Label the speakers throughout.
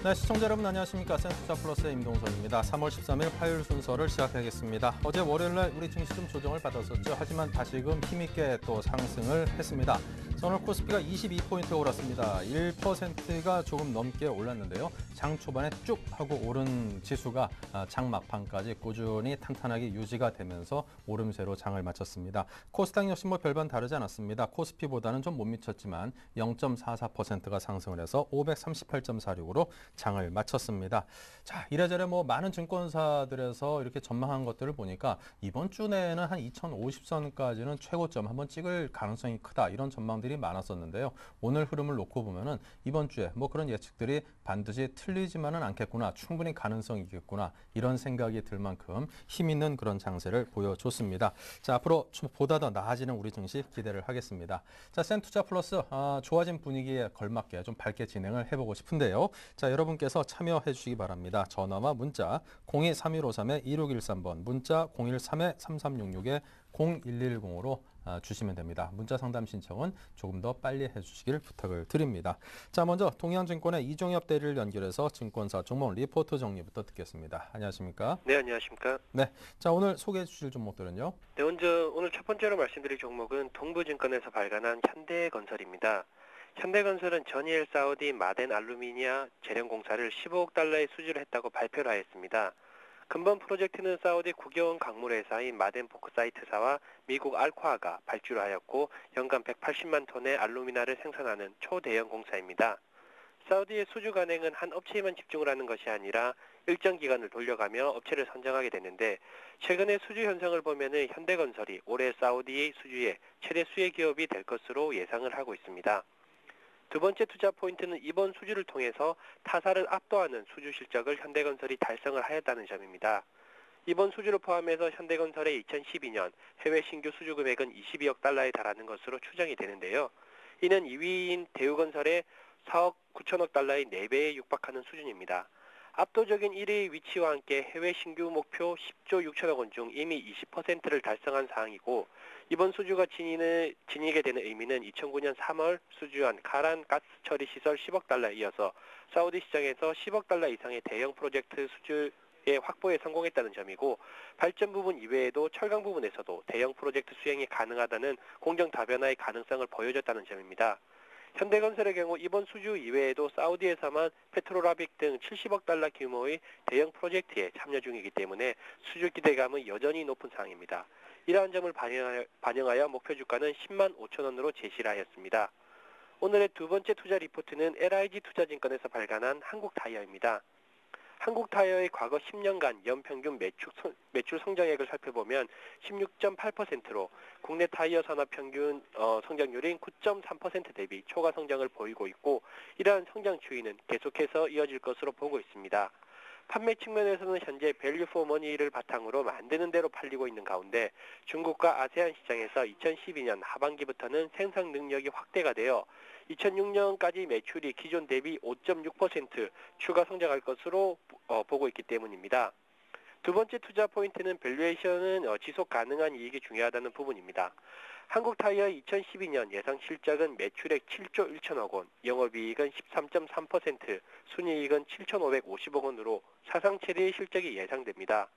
Speaker 1: 네, 시청자 여러분 안녕하십니까. 센투자플러스의 임동선입니다. 3월 13일 화요일 순서를 시작하겠습니다. 어제 월요일날 우리 증시 좀 조정을 받았었죠. 하지만 다시금 힘있게 또 상승을 했습니다. 오늘 코스피가 22포인트 올랐습니다. 1%가 조금 넘게 올랐는데요. 장 초반에 쭉 하고 오른 지수가 장 막판까지 꾸준히 탄탄하게 유지가 되면서 오름세로 장을 마쳤습니다. 코스닥 역시 뭐 별반 다르지 않았습니다. 코스피보다는 좀 못 미쳤지만 0.44%가 상승을 해서 538.46으로 장을 마쳤습니다. 자, 이래저래 뭐 많은 증권사들에서 이렇게 전망한 것들을 보니까 이번 주 내에는 한 2050선까지는 최고점 한번 찍을 가능성이 크다. 이런 전망들이 많았었는데요. 오늘 흐름을 놓고 보면은 이번 주에 뭐 그런 예측들이 반드시 틀리지만은 않겠구나. 충분히 가능성이 있겠구나. 이런 생각이 들 만큼 힘 있는 그런 장세를 보여줬습니다. 자, 앞으로 보다 더 나아지는 우리 증시 기대를 하겠습니다. 자, 센투자플러스 좋아진 분위기에 걸맞게 좀 밝게 진행을 해보고 싶은데요. 자, 여러분께서 참여해 주시기 바랍니다. 전화와 문자 023153-2613번, 문자 013-3366-0110으로 주시면 됩니다. 문자 상담 신청은 조금 더 빨리 해주시길 부탁을 드립니다. 자, 먼저 동양증권의 이종엽 대리를 연결해서 증권사 종목 리포트 정리부터 듣겠습니다. 안녕하십니까?
Speaker 2: 네, 안녕하십니까?
Speaker 1: 네, 자, 오늘 소개해 주실 종목들은요?
Speaker 2: 네, 먼저 오늘 첫 번째로 말씀드릴 종목은 동부증권에서 발간한 현대건설입니다. 현대건설은 전일 사우디 마덴 알루미니아 재련공사를 15억 달러의 수주를 했다고 발표를 하였습니다. 근본 프로젝트는 사우디 국영 광물회사인 마덴 포크사이트사와 미국 알코아가 발주를 하였고 연간 180만 톤의 알루미나를 생산하는 초대형 공사입니다. 사우디의 수주 관행은 한 업체에만 집중을 하는 것이 아니라 일정 기간을 돌려가며 업체를 선정하게 되는데 최근의 수주 현상을 보면은 현대건설이 올해 사우디의 수주의 최대 수혜 기업이 될 것으로 예상을 하고 있습니다. 두 번째 투자 포인트는 이번 수주를 통해서 타사를 압도하는 수주 실적을 현대건설이 달성을 하였다는 점입니다. 이번 수주를 포함해서 현대건설의 2012년 해외 신규 수주 금액은 22억 달러에 달하는 것으로 추정이 되는데요. 이는 2위인 대우건설의 4억 9천억 달러의 4배에 육박하는 수준입니다. 압도적인 1위의 위치와 함께 해외 신규 목표 10조 6천억 원 중 이미 20%를 달성한 사항이고 이번 수주가 지니게 되는 의미는 2009년 3월 수주한 카란 가스 처리 시설 10억 달러에 이어서 사우디 시장에서 10억 달러 이상의 대형 프로젝트 수주의 확보에 성공했다는 점이고 발전 부분 이외에도 철강 부분에서도 대형 프로젝트 수행이 가능하다는 공정 다변화의 가능성을 보여줬다는 점입니다. 현대건설의 경우 이번 수주 이외에도 사우디에서만 페트로라빅 등 70억 달러 규모의 대형 프로젝트에 참여 중이기 때문에 수주 기대감은 여전히 높은 상황입니다. 이러한 점을 반영하여 목표 주가는 10만 5천 원으로 제시를 하였습니다. 오늘의 두 번째 투자 리포트는 LIG 투자증권에서 발간한 한국타이어입니다. 한국타이어의 과거 10년간 연평균 매출 성장액을 살펴보면 16.8%로 국내 타이어 산업 평균 성장률인 9.3% 대비 초과 성장을 보이고 있고 이러한 성장 추이는 계속해서 이어질 것으로 보고 있습니다. 판매 측면에서는 현재 밸류 포 머니를 바탕으로 만드는 대로 팔리고 있는 가운데 중국과 아세안 시장에서 2012년 하반기부터는 생산 능력이 확대가 되어 2006년까지 매출이 기존 대비 5.6% 추가 성장할 것으로 보고 있기 때문입니다. 두 번째 투자 포인트는 밸류에이션은 지속 가능한 이익이 중요하다는 부분입니다. 한국타이어의 2012년 예상 실적은 매출액 7조 1천억 원, 영업이익은 13.3%, 순이익은 7,550억 원으로 사상 최대의 실적이 예상됩니다.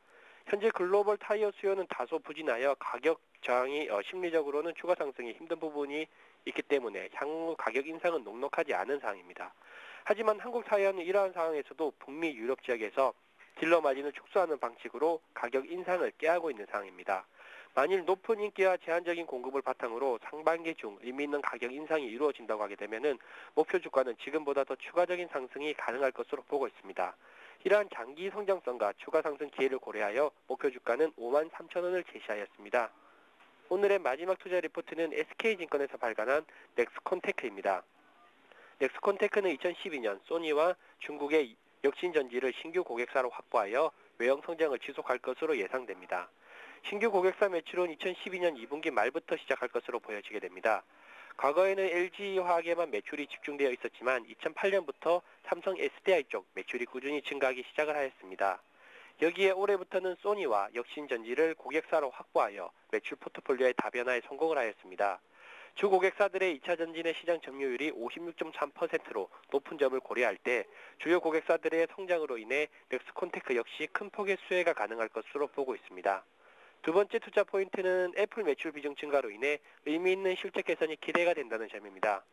Speaker 2: 현재 글로벌 타이어 수요는 다소 부진하여 가격 저항이 심리적으로는 추가 상승이 힘든 부분이 있기 때문에 향후 가격 인상은 녹록하지 않은 상황입니다. 하지만 한국타이어는 이러한 상황에서도 북미 유럽 지역에서 딜러 마진을 축소하는 방식으로 가격 인상을 꾀하고 있는 상황입니다. 만일 높은 인기와 제한적인 공급을 바탕으로 상반기 중 의미 있는 가격 인상이 이루어진다고 하게 되면은 목표 주가는 지금보다 더 추가적인 상승이 가능할 것으로 보고 있습니다. 이러한 장기 성장성과 추가 상승 기회를 고려하여 목표 주가는 5만 3천 원을 제시하였습니다. 오늘의 마지막 투자 리포트는 SK증권에서 발간한 넥스콘테크입니다. 넥스콘테크는 2012년 소니와 중국의 역신전지를 신규 고객사로 확보하여 외형 성장을 지속할 것으로 예상됩니다. 신규 고객사 매출은 2012년 2분기 말부터 시작할 것으로 보여지게 됩니다. 과거에는 LG화학에만 매출이 집중되어 있었지만 2008년부터 삼성 SDI 쪽 매출이 꾸준히 증가하기 시작을 하였습니다. 여기에 올해부터는 소니와 역신전지를 고객사로 확보하여 매출 포트폴리오의 다변화에 성공을 하였습니다. 주 고객사들의 2차 전진의 시장 점유율이 56.3%로 높은 점을 고려할 때 주요 고객사들의 성장으로 인해 넥스콘테크 역시 큰 폭의 수혜가 가능할 것으로 보고 있습니다. 두 번째 투자 포인트는 애플 매출 비중 증가로 인해 의미 있는 실적 개선이 기대가 된다는 점입니다.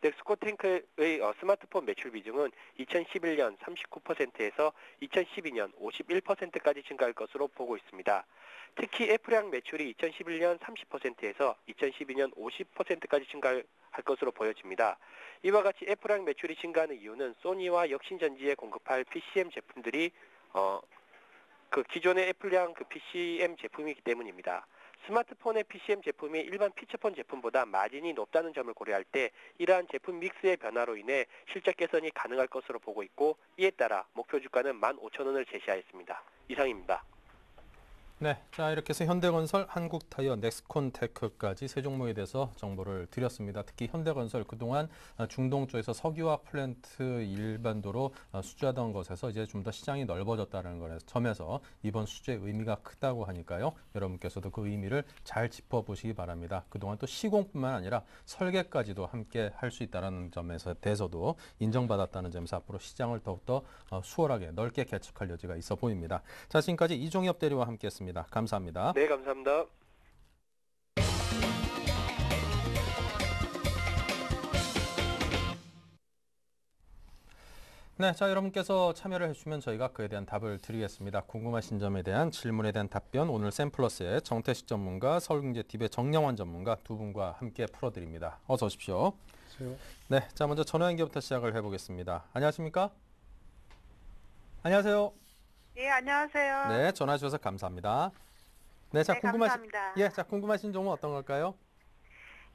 Speaker 2: 넥스코탱크의 스마트폰 매출 비중은 2011년 39%에서 2012년 51%까지 증가할 것으로 보고 있습니다. 특히 애플향 매출이 2011년 30%에서 2012년 50%까지 증가할 것으로 보여집니다. 이와 같이 애플향 매출이 증가하는 이유는 소니와 역신전지에 공급할 PCM 제품들이 기존의 애플향 PCM 제품이기 때문입니다. 스마트폰의 PCM 제품이 일반 피처폰 제품보다 마진이 높다는 점을 고려할 때 이러한 제품 믹스의 변화로 인해 실적 개선이 가능할 것으로 보고 있고, 이에 따라 목표 주가는 15,000원을 제시하였습니다. 이상입니다.
Speaker 1: 네, 자 이렇게 해서 현대건설, 한국타이어, 넥스콘테크까지 세 종목에 대해서 정보를 드렸습니다. 특히 현대건설 그동안 중동 쪽에서 석유화학 플랜트 일반도로 수주하던 것에서 이제 좀 더 시장이 넓어졌다는 점에서 이번 수주의 의미가 크다고 하니까요. 여러분께서도 그 의미를 잘 짚어보시기 바랍니다. 그동안 또 시공뿐만 아니라 설계까지도 함께 할 수 있다는 점에서 대해서도 인정받았다는 점에서 앞으로 시장을 더욱더 수월하게 넓게 개척할 여지가 있어 보입니다. 자, 지금까지 이종엽 대리와 함께했습니다. 감사합니다.
Speaker 2: 네, 감사합니다.
Speaker 1: 네, 자 여러분께서 참여를 해주시면 저희가 그에 대한 답을 드리겠습니다. 궁금하신 점에 대한 질문에 대한 답변 오늘 샘플러스의 정태식 전문가, 서울경제TV의 정영환 전문가 두 분과 함께 풀어드립니다. 어서 오십시오. 네, 자 먼저 전화 연결부터 시작을 해보겠습니다. 안녕하십니까? 안녕하세요.
Speaker 3: 예, 안녕하세요.
Speaker 1: 네, 전화 주셔서 감사합니다. 네, 자
Speaker 3: 네, 감사합니다.
Speaker 1: 자 궁금하신 종목 어떤 걸까요?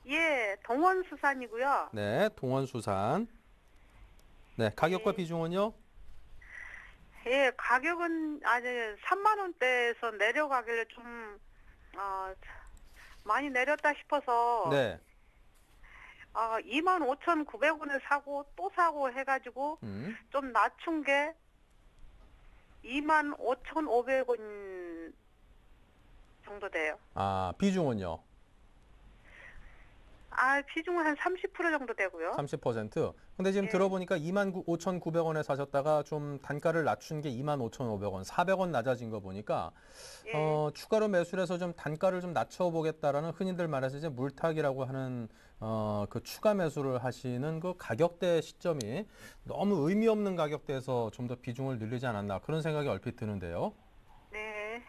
Speaker 3: 예, 동원수산이고요.
Speaker 1: 네, 동원수산. 네, 가격과
Speaker 3: 네.
Speaker 1: 비중은요?
Speaker 3: 예, 가격은 아직 3만 원대에서 내려가길래 좀 많이 내렸다 싶어서
Speaker 1: 네.
Speaker 3: 25,900원에 사고 또 사고 해가지고 좀 낮춘 게 25,500원 정도 돼요.
Speaker 1: 아, 비중은요?
Speaker 3: 비중은 한 30% 정도 되고요.
Speaker 1: 30%. 근데 지금
Speaker 3: 예.
Speaker 1: 들어보니까 25,900원에 사셨다가 좀 단가를 낮춘 게 25,500원, 400원 낮아진 거 보니까
Speaker 3: 예.
Speaker 1: 추가로 매수를 해서 좀 단가를 좀 낮춰보겠다라는 흔히들 말해서 이제 물타기라고 하는 그 추가 매수를 하시는 그 가격대 시점이 너무 의미 없는 가격대에서 좀 더 비중을 늘리지 않았나 그런 생각이 얼핏 드는데요.
Speaker 3: 네.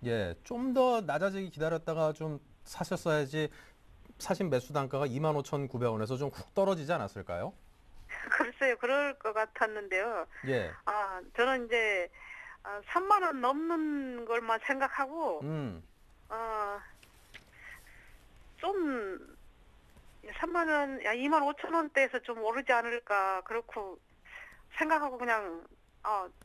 Speaker 1: 예, 좀 더 낮아지기 기다렸다가 좀 사셨어야지. 사신 매수 단가가 25,900원에서 좀 훅 떨어지지 않았을까요?
Speaker 3: 글쎄요, 그럴 것 같았는데요.
Speaker 1: 예.
Speaker 3: 저는 이제 3만 원 넘는 것만 생각하고 좀 3만 원, 2만 5천 원대에서 좀 오르지 않을까 그렇고 생각하고 그냥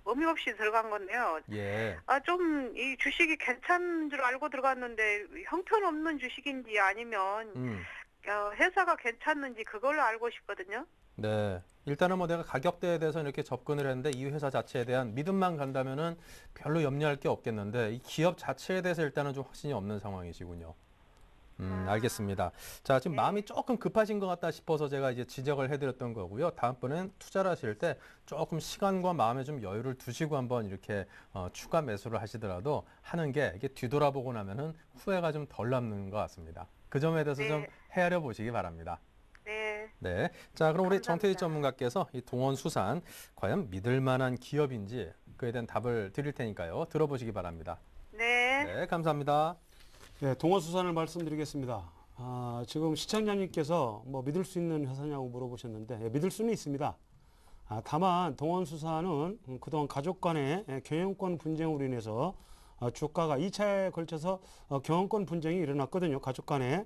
Speaker 3: 의미 없이 들어간 건데요.
Speaker 1: 예.
Speaker 3: 좀 이 주식이 괜찮은 줄 알고 들어갔는데 형편없는 주식인지 아니면 회사가 괜찮는지 그걸 알고 싶거든요.
Speaker 1: 네. 일단은 뭐 내가 가격대에 대해서 이렇게 접근을 했는데 이 회사 자체에 대한 믿음만 간다면은 별로 염려할 게 없겠는데 이 기업 자체에 대해서 일단은 좀 확신이 없는 상황이시군요. 알겠습니다. 자, 지금
Speaker 3: 네.
Speaker 1: 마음이 조금 급하신 것 같다 싶어서 제가 이제 지적을 해드렸던 거고요. 다음번엔 투자를 하실 때 조금 시간과 마음에 좀 여유를 두시고 한번 이렇게 추가 매수를 하시더라도 하는 게 이게 뒤돌아보고 나면은 후회가 좀 덜 남는 것 같습니다. 그 점에 대해서
Speaker 3: 네.
Speaker 1: 좀 헤아려 보시기 바랍니다.
Speaker 3: 네.
Speaker 1: 네. 자, 그럼 우리
Speaker 3: 감사합니다.
Speaker 1: 정태희 전문가께서 이 동원수산 과연 믿을 만한 기업인지 그에 대한 답을 드릴 테니까요. 들어보시기 바랍니다.
Speaker 3: 네.
Speaker 1: 네, 감사합니다.
Speaker 4: 네, 동원수산을 말씀드리겠습니다. 지금 시청자님께서 뭐 믿을 수 있는 회사냐고 물어보셨는데 믿을 수는 있습니다. 다만 동원수산은 그동안 가족 간의 경영권 분쟁으로 인해서 주가가 2차에 걸쳐서 경영권 분쟁이 일어났거든요. 가족 간에.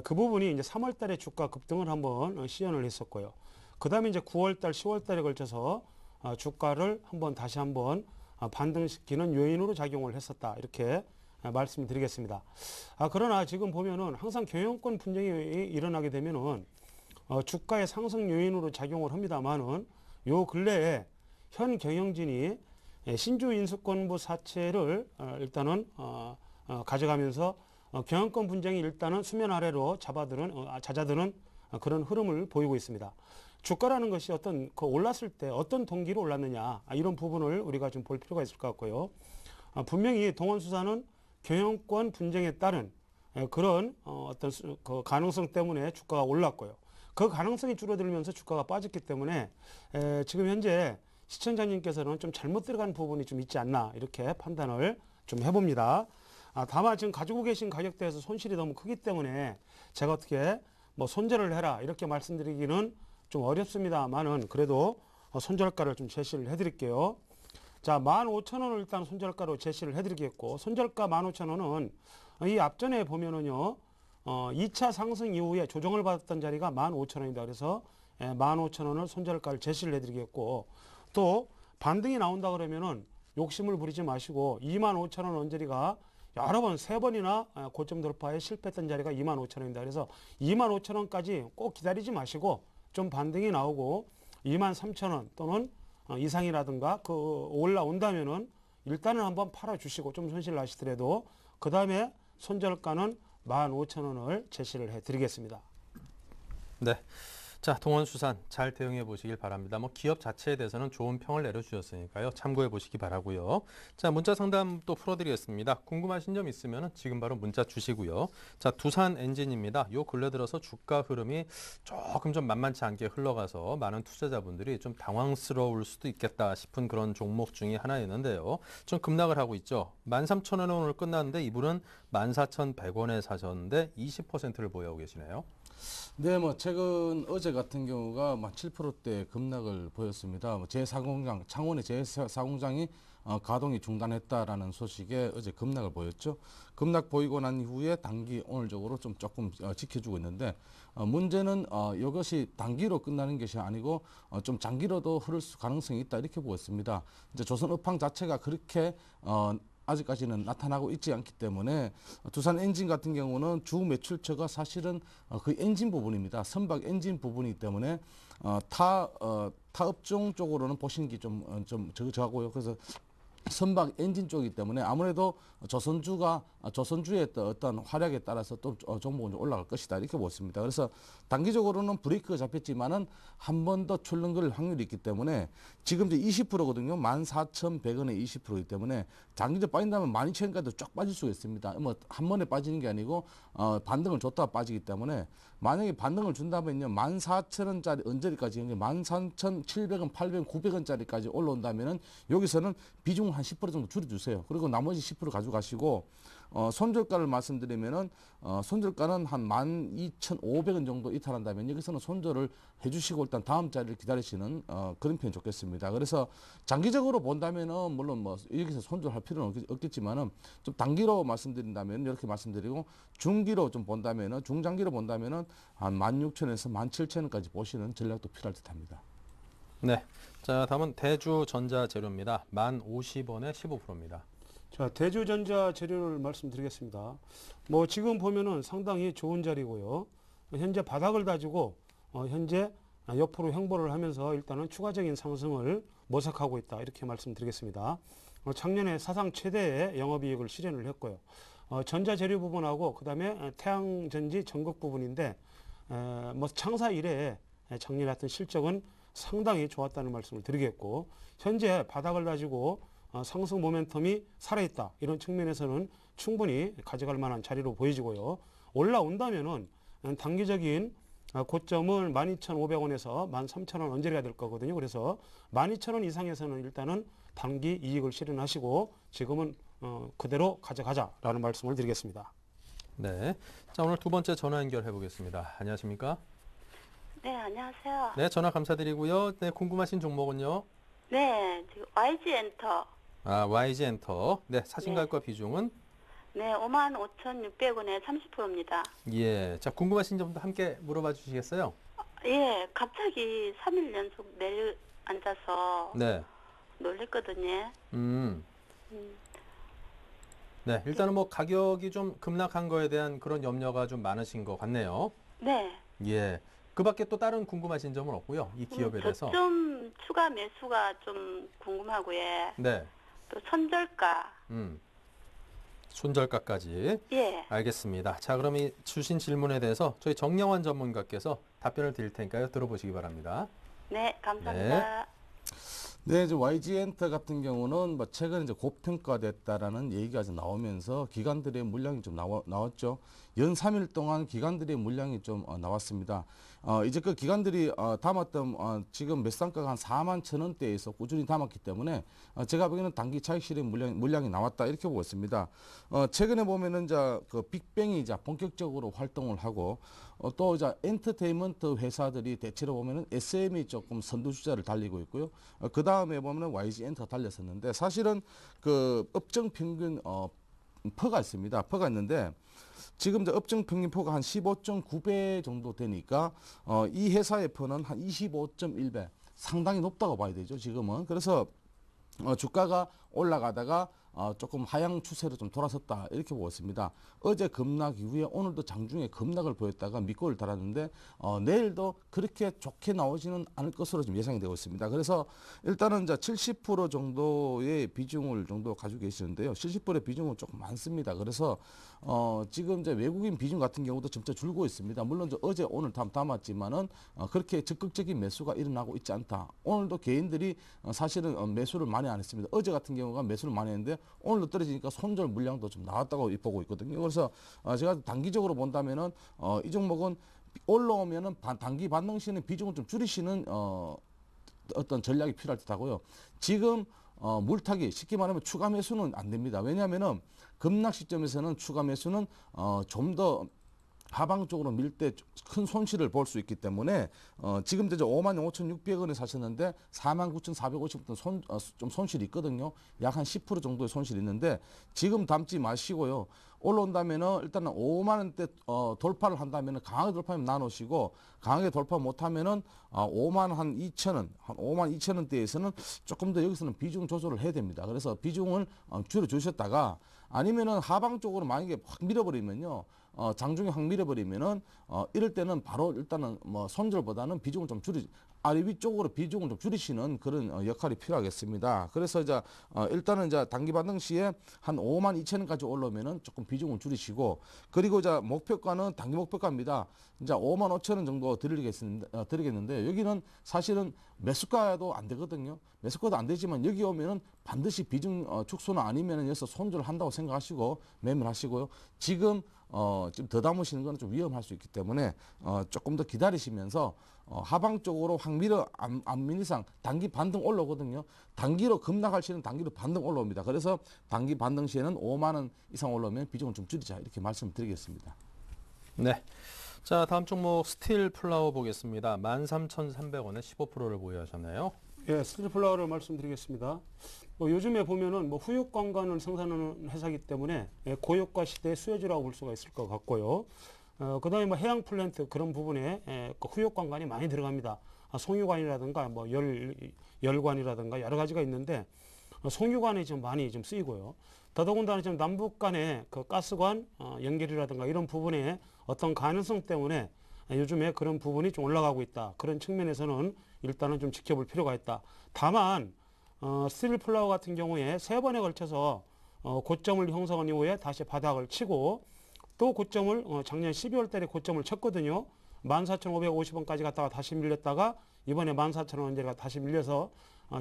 Speaker 4: 그 부분이 이제 3월 달에 주가 급등을 한번 시연을 했었고요. 그 다음에 이제 9월 달, 10월 달에 걸쳐서 주가를 다시 한번 반등시키는 요인으로 작용을 했었다. 이렇게 말씀드리겠습니다. 그러나 지금 보면은 항상 경영권 분쟁이 일어나게 되면은 주가의 상승 요인으로 작용을 합니다만은 요 근래에 현 경영진이 신주 인수권부 사채를 일단은 가져가면서 경영권 분쟁이 일단은 수면 아래로 잦아드는 그런 흐름을 보이고 있습니다. 주가라는 것이 어떤 올랐을 때 어떤 동기로 올랐느냐 이런 부분을 우리가 좀 볼 필요가 있을 것 같고요. 분명히 동원수사는 경영권 분쟁에 따른 그런 어떤 그 가능성 때문에 주가가 올랐고요. 그 가능성이 줄어들면서 주가가 빠졌기 때문에 지금 현재 시청자님께서는 좀 잘못 들어간 부분이 좀 있지 않나 이렇게 판단을 좀 해봅니다. 다만 지금 가지고 계신 가격대에서 손실이 너무 크기 때문에 제가 어떻게 뭐 손절을 해라 이렇게 말씀드리기는 좀 어렵습니다만은 그래도 손절가를 좀 제시를 해드릴게요. 자, 15,000원을 일단 손절가로 제시를 해드리겠고, 손절가 15,000원은 이 앞전에 보면은요, 2차 상승 이후에 조정을 받았던 자리가 15,000원입니다. 그래서 15,000원을 손절가를 제시를 해드리겠고, 또 반등이 나온다 그러면은 욕심을 부리지 마시고 25,000원 언저리가 여러 번, 3번이나 고점 돌파에 실패했던 자리가 25,000원입니다. 그래서 25,000원까지 꼭 기다리지 마시고 좀 반등이 나오고 23,000원 또는 이상이라든가 올라온다면은 일단은 한번 팔아주시고 좀 손실 나시더라도 그 다음에 손절가는 15,000원을 제시를 해드리겠습니다.
Speaker 1: 네. 자, 동원수산 잘 대응해 보시길 바랍니다. 뭐 기업 자체에 대해서는 좋은 평을 내려주셨으니까요. 참고해 보시기 바라고요. 자, 문자 상담 또 풀어드리겠습니다. 궁금하신 점 있으면 지금 바로 문자 주시고요. 자, 두산엔진입니다. 요 근래 들어서 주가 흐름이 조금 좀 만만치 않게 흘러가서 많은 투자자분들이 좀 당황스러울 수도 있겠다 싶은 그런 종목 중에 하나였는데요. 좀 급락을 하고 있죠. 13,000원에 오늘 끝났는데 이분은 14,100원에 사셨는데 20%를 보유하고 계시네요.
Speaker 5: 네, 뭐 최근 어제 같은 경우가 막 7%대 급락을 보였습니다. 제4공장 창원의 제4공장이 가동이 중단했다라는 소식에 어제 급락을 보였죠. 급락 보이고 난 이후에 단기 오늘적으로 좀 조금 지켜주고 있는데 문제는 이것이 단기로 끝나는 것이 아니고 좀 장기로도 흐를 가능성이 있다 이렇게 보고 있습니다. 이제 조선업황 자체가 그렇게 아직까지는 나타나고 있지 않기 때문에 두산 엔진 같은 경우는 주 매출처가 사실은 그 엔진 부분입니다. 선박 엔진 부분이기 때문에 타 업종 쪽으로는 보시는 게 좀 저하고요. 그래서 선박 엔진 쪽이기 때문에 아무래도 조선주의 어떤 활약에 따라서 또 종목은 올라갈 것이다 이렇게 보습니다. 그래서 단기적으로는 브레이크가 잡혔지만은 한 번 더 출렁거릴 확률이 있기 때문에 지금 이제 20%거든요. 14,100원에 20%이기 때문에 장기적 빠진다면 12,000원까지도 쫙 빠질 수가 있습니다. 뭐 한 번에 빠지는 게 아니고 반등을 줬다가 빠지기 때문에 만약에 반등을 준다면요 14,000원짜리 언저리까지 13,700원, 800원, 900원짜리까지 올라온다면은 여기서는 비중을 한 10% 정도 줄여주세요. 그리고 나머지 10% 가져가시고 손절가를 말씀드리면은 손절가는 한 12,500원 정도 이탈한다면 여기서는 손절을 해주시고 일단 다음 자리를 기다리시는 그런 편이 좋겠습니다. 그래서 장기적으로 본다면은 물론 뭐 여기서 손절할 필요는 없겠지만은 좀 단기로 말씀드린다면 이렇게 말씀드리고 중기로 좀 본다면은 중장기로 본다면은 한 16,000원에서 17,000원까지 보시는 전략도 필요할 듯합니다.
Speaker 1: 네. 자, 다음은 대주전자재료입니다. 1050원에 15%입니다.
Speaker 4: 자, 대주전자 재료를 말씀드리겠습니다. 뭐 지금 보면은 상당히 좋은 자리고요. 현재 바닥을 다지고 현재 옆으로 횡보를 하면서 일단은 추가적인 상승을 모색하고 있다 이렇게 말씀드리겠습니다. 작년에 사상 최대의 영업이익을 실현을 했고요. 전자재료 부분하고 그다음에 태양전지 전극 부분인데 뭐 창사 이래에 작년에 했던 실적은 상당히 좋았다는 말씀을 드리겠고 현재 바닥을 다지고 상승 모멘텀이 살아있다. 이런 측면에서는 충분히 가져갈 만한 자리로 보여지고요. 올라온다면은 단기적인 고점을 12,500원에서 13,000원 언저리가 될 거거든요. 그래서 12,000원 이상에서는 일단은 단기 이익을 실현하시고 지금은 그대로 가져가자라는 말씀을 드리겠습니다.
Speaker 1: 네. 자, 오늘 두 번째 전화 연결해 보겠습니다. 안녕하십니까?
Speaker 6: 네, 안녕하세요.
Speaker 1: 네, 전화 감사드리고요. 네, 궁금하신 종목은요?
Speaker 6: 네, 지금 YG엔터.
Speaker 1: YG엔터. 네, 사신가격과 비중은?
Speaker 6: 네, 55,600원에 30%입니다.
Speaker 1: 예. 자, 궁금하신 점도 함께 물어봐 주시겠어요?
Speaker 6: 예, 갑자기 3일 연속 내려앉아서
Speaker 1: 네.
Speaker 6: 놀랬거든요.
Speaker 1: 네, 일단은 뭐 가격이 좀 급락한 거에 대한 그런 염려가 좀 많으신 것 같네요.
Speaker 6: 네.
Speaker 1: 예. 그 밖에 또 다른 궁금하신 점은 없고요. 이 기업에 대해서.
Speaker 6: 좀 추가 매수가 좀 궁금하고요.
Speaker 1: 네.
Speaker 6: 또 손절가.
Speaker 1: 손절가까지.
Speaker 6: 예.
Speaker 1: 알겠습니다. 자, 그럼 이 주신 질문에 대해서 저희 정영환 전문가께서 답변을 드릴 테니까요. 들어보시기 바랍니다.
Speaker 6: 네, 감사합니다.
Speaker 5: 네, 이제 YG엔터 같은 경우는 뭐 최근에 이제 고평가됐다라는 얘기가 좀 나오면서 기관들의 물량이 좀 나왔죠. 연 3일 동안 기관들의 물량이 좀 나왔습니다. 이제 그 기관들이 담았던 지금 매수단가가 한 4만 1,000원대에서 꾸준히 담았기 때문에 제가 보기에는 단기 차익 실현 물량이 나왔다 이렇게 보고 있습니다. 최근에 보면은 이제 그 빅뱅이 이제 본격적으로 활동을 하고 또 이제 엔터테인먼트 회사들이 대체로 보면은 SM이 조금 선두주자를 달리고 있고요. 그 다음에 보면은 YG엔터 달렸었는데 사실은 그 업종 평균 퍼가 있습니다. 퍼가 있는데 지금 이제 업종 평균 퍼가 한 15.9배 정도 되니까 이 회사의 퍼는 한 25.1배 상당히 높다고 봐야 되죠. 지금은. 그래서 주가가 올라가다가 조금 하향 추세로 좀 돌아섰다 이렇게 보고 있습니다. 어제 급락 이후에 오늘도 장중에 급락을 보였다가 밑골을 달았는데 내일도 그렇게 좋게 나오지는 않을 것으로 좀 예상이 되고 있습니다. 그래서 일단은 이제 70% 정도의 비중을 정도 가지고 계시는데요. 70%의 비중은 조금 많습니다. 그래서 지금 이제 외국인 비중 같은 경우도 점차 줄고 있습니다. 물론 어제 오늘 담았지만은 그렇게 적극적인 매수가 일어나고 있지 않다. 오늘도 개인들이 사실은 매수를 많이 안 했습니다. 어제 같은 경우가 매수를 많이 했는데 오늘도 떨어지니까 손절 물량도 좀 나왔다고 보고 있거든요. 그래서 제가 단기적으로 본다면은 이 종목은 올라오면은 단기 반등 시에는 비중을 좀 줄이시는 어떤 전략이 필요할 듯하고요. 지금 물타기 쉽게 말하면 추가 매수는 안 됩니다. 왜냐하면은 급락 시점에서는 추가 매수는 좀 더 하방 쪽으로 밀 때 큰 손실을 볼 수 있기 때문에 지금 이제 55,600원에 사셨는데 49,450원 좀 손실이 있거든요. 약 한 10% 정도의 손실이 있는데 지금 담지 마시고요. 올라온다면은 일단은 5만 원대 돌파를 한다면은 강하게 돌파하면 나누시고 강하게 돌파 못하면은 5만 한 2천 원, 한 5만 2천 원대에서는 조금 더 여기서는 비중 조절을 해야 됩니다. 그래서 비중을 줄여 주셨다가 아니면은 하방 쪽으로 만약에 확 밀어버리면요. 장중에 확 밀어버리면은 이럴 때는 바로 일단은 뭐 손절보다는 비중을 좀 아래 위쪽으로 비중을 좀 줄이시는 그런 역할이 필요하겠습니다. 그래서 이제 일단은 이제 단기 반등 시에 한 5만 2천 원까지 올라오면은 조금 비중을 줄이시고 그리고 이제 목표가는 단기 목표가입니다. 이제 5만 5천 원 정도 드리겠는데 여기는 사실은 매수가도 안 되거든요. 매수가도 안 되지만 여기 오면은 반드시 비중 축소나 아니면은 여기서 손절을 한다고 생각하시고 매매를 하시고요. 지금 더 담으시는 건 좀 위험할 수 있기 때문에 조금 더 기다리시면서 하방 쪽으로 확 안 밀 이상 단기 반등 올라오거든요. 단기로 급락할 시에는 단기로 반등 올라옵니다. 그래서 단기 반등 시에는 5만 원 이상 올라오면 비중을 좀 줄이자 이렇게 말씀드리겠습니다.
Speaker 1: 네. 자, 다음 종목 스틸 플라워 보겠습니다. 13,300원에 15%를 보유하셨네요.
Speaker 4: 예, 스틸 플라워를 말씀드리겠습니다. 요즘에 보면은 후욕광관을 생산하는 회사이기 때문에 고효과 시대의 수혜주라고 볼 수가 있을 것 같고요. 그다음에 해양 플랜트 그런 부분에 후욕광관이 많이 들어갑니다. 송유관이라든가 열관이라든가 여러 가지가 있는데 송유관이 좀 많이 좀 쓰이고요. 더더군다나 지금 남북 간의 그 가스관 연결이라든가 이런 부분에 어떤 가능성 때문에 요즘에 그런 부분이 좀 올라가고 있다. 그런 측면에서는 일단은 좀 지켜볼 필요가 있다. 다만 스틸 플라워 같은 경우에 3번에 걸쳐서 고점을 형성한 이후에 다시 바닥을 치고 또 고점을 작년 12월 달에 고점을 쳤거든요. 14,550원까지 갔다가 다시 밀렸다가 이번에 14,000원대가 다시 밀려서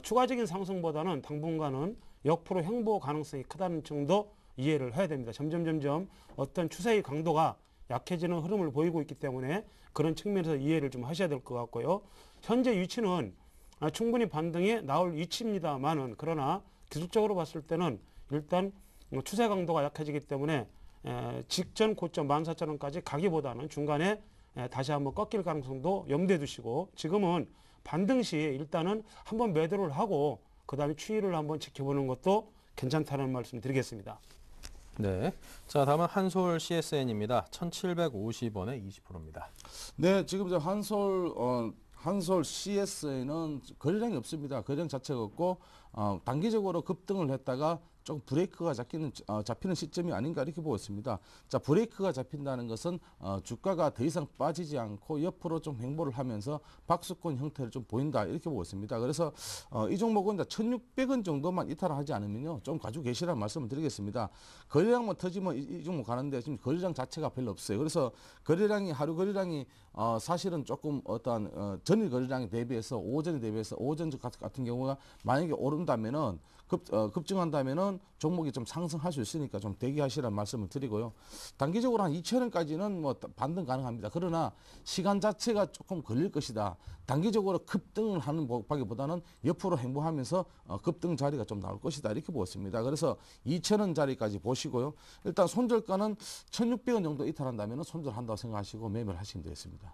Speaker 4: 추가적인 상승보다는 당분간은 역프로 횡보 가능성이 크다는 정도 이해를 해야 됩니다. 점점 어떤 추세의 강도가 약해지는 흐름을 보이고 있기 때문에 그런 측면에서 이해를 좀 하셔야 될 것 같고요. 현재 위치는 충분히 반등이 나올 위치입니다만은 그러나 기술적으로 봤을 때는 일단 추세 강도가 약해지기 때문에 직전 고점 14,000원까지 가기보다는 중간에 다시 한번 꺾일 가능성도 염두에 두시고 지금은 반등 시 일단은 한번 매도를 하고 그 다음에 추이를 한번 지켜보는 것도 괜찮다는 말씀 드리겠습니다.
Speaker 1: 네. 자, 다음은 한솔 CSN입니다. 1,750원에 20%입니다.
Speaker 5: 네, 지금 이제 한솔 CS에는 거래량이 없습니다. 거래량 자체가 없고 단기적으로 급등을 했다가 조금 브레이크가 잡히는 시점이 아닌가 이렇게 보고 있습니다. 자, 브레이크가 잡힌다는 것은 주가가 더 이상 빠지지 않고 옆으로 좀 횡보를 하면서 박스권 형태를 좀 보인다 이렇게 보고 있습니다. 그래서 이 종목은 1,600원 정도만 이탈하지 않으면요 좀 가지고 계시라는 말씀을 드리겠습니다. 거래량만 터지면 이 종목 가는데 지금 거래량 자체가 별로 없어요. 그래서 하루 거래량이 사실은 조금 어떠한 전일 거래량에 대비해서 오전 같은 경우가 만약에 오른다면은 급증한다면은 종목이 좀 상승할 수 있으니까 좀 대기하시라는 말씀을 드리고요. 단기적으로 한 2,000원까지는 뭐 반등 가능합니다. 그러나 시간 자체가 조금 걸릴 것이다. 단기적으로 급등을 하는 보다는 옆으로 행보하면서 급등 자리가 좀 나올 것이다. 이렇게 보았습니다. 그래서 2,000원 자리까지 보시고요. 일단 손절가는 1,600원 정도 이탈한다면 손절한다고 생각하시고 매매를 하시면 되겠습니다.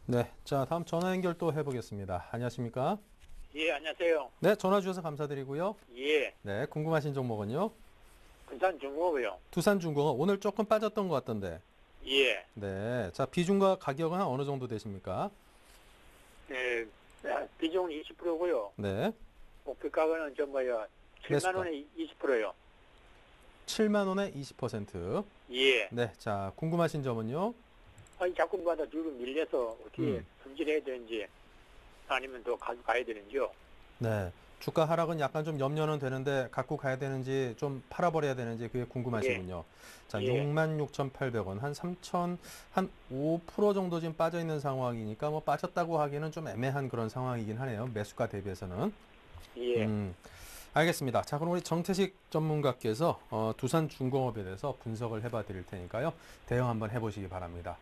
Speaker 1: 네, 자 다음 전화 연결 또 해보겠습니다. 안녕하십니까?
Speaker 7: 예, 안녕하세요.
Speaker 1: 네, 전화 주셔서 감사드리고요.
Speaker 7: 예,
Speaker 1: 네, 궁금하신 종목은요?
Speaker 7: 군산중공업이요.
Speaker 1: 두산중공업 오늘 조금 빠졌던 것 같던데.
Speaker 7: 예,
Speaker 1: 네, 자 비중과 가격은 한 어느 정도 되십니까?
Speaker 7: 네, 비중은 20%고요.
Speaker 1: 네,
Speaker 7: 목표가는 좀 뭐요, 7만 원에 20%요.
Speaker 1: 7만 원에 20%.
Speaker 7: 예.
Speaker 1: 네, 자 궁금하신 점은요?
Speaker 7: 아니 자꾸마다 뒤로 밀려서 어떻게 손질해야 되는지 아니면 더 가져가야 되는지요.
Speaker 1: 네, 주가 하락은 약간 좀 염려는 되는데 갖고 가야 되는지 좀 팔아버려야 되는지 그게 궁금하시군요. 자,
Speaker 7: 예.
Speaker 1: 66,800원 한 3천 한 5% 정도 지금 빠져 있는 상황이니까 뭐 빠졌다고 하기는 좀 애매한 그런 상황이긴 하네요. 매수가 대비해서는.
Speaker 7: 예.
Speaker 1: 알겠습니다. 자, 그럼 우리 정태식 전문가께서 두산중공업에 대해서 분석을 해봐 드릴 테니까요. 대응 한번 해보시기 바랍니다.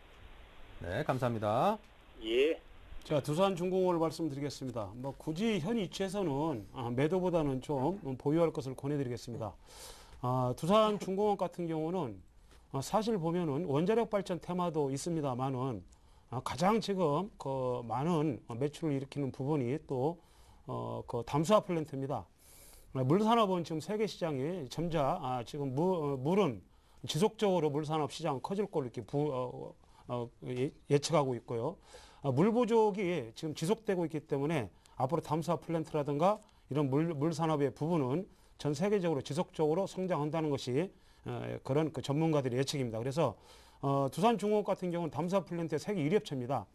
Speaker 1: 네, 감사합니다.
Speaker 7: 예.
Speaker 4: 자, 두산중공업을 말씀드리겠습니다. 뭐 굳이 현 위치에서는 매도보다는 좀 보유할 것을 권해드리겠습니다. 두산중공업 같은 경우는 사실 보면은 원자력 발전 테마도 있습니다만은 가장 지금 그 많은 매출을 일으키는 부분이 또 그 담수화 플랜트입니다. 물산업은 지금 세계 시장이 점차 지금 물은 지속적으로 물산업 시장 커질 걸로 이렇게 예측하고 있고요. 물 부족이 지금 지속되고 있기 때문에 앞으로 담수화 플랜트라든가 이런 물 산업의 부분은 전 세계적으로 지속적으로 성장한다는 것이 그런 그 전문가들의 예측입니다. 그래서 두산중공업 같은 경우는 담수화 플랜트의 세계 1위 업체입니다.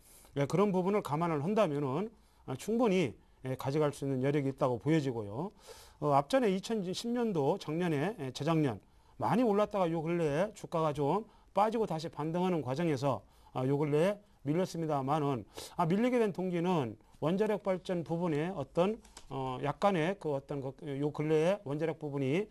Speaker 4: 그런 부분을 감안을 한다면은 충분히 가져갈 수 있는 여력이 있다고 보여지고요. 앞전에 2010년도 작년에 재작년 많이 올랐다가 요 근래에 주가가 좀 빠지고 다시 반등하는 과정에서 요 근래에 밀렸습니다만은 밀리게 된 동기는 원자력 발전 부분에 어떤 약간의 그 어떤 요 근래에 원자력 부분이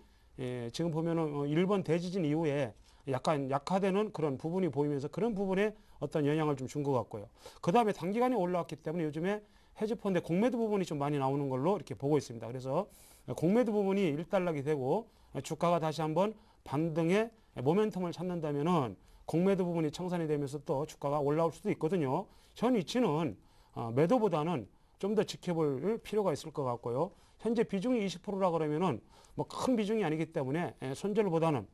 Speaker 4: 지금 보면은 일본 대지진 이후에 약간 약화되는 그런 부분이 보이면서 그런 부분에 어떤 영향을 좀 준 것 같고요. 그 다음에 단기간에 올라왔기 때문에 요즘에 헤지펀드의 공매도 부분이 좀 많이 나오는 걸로 이렇게 보고 있습니다. 그래서 공매도 부분이 일단락이 되고 주가가 다시 한번 반등의 모멘텀을 찾는다면은 공매도 부분이 청산이 되면서 또 주가가 올라올 수도 있거든요. 현 위치는 매도보다는 좀 더 지켜볼 필요가 있을 것 같고요. 현재 비중이 20%라 그러면은 뭐 큰 비중이 아니기 때문에 손절보다는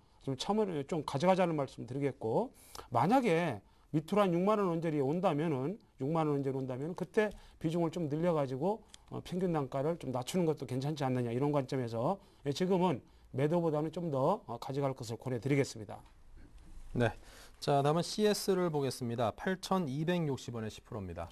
Speaker 4: 좀 가져가자는 말씀 드리겠고, 만약에 밑으로 한 6만 원 원짜리 온다면은 6만 원 원짜리 온다면 그때 비중을 좀 늘려가지고 평균 단가를 좀 낮추는 것도 괜찮지 않느냐 이런 관점에서 지금은 매도보다는 좀 더 가져갈 것을 권해드리겠습니다.
Speaker 1: 네, 자 다음은 CS를 보겠습니다. 8,260원에 10%입니다.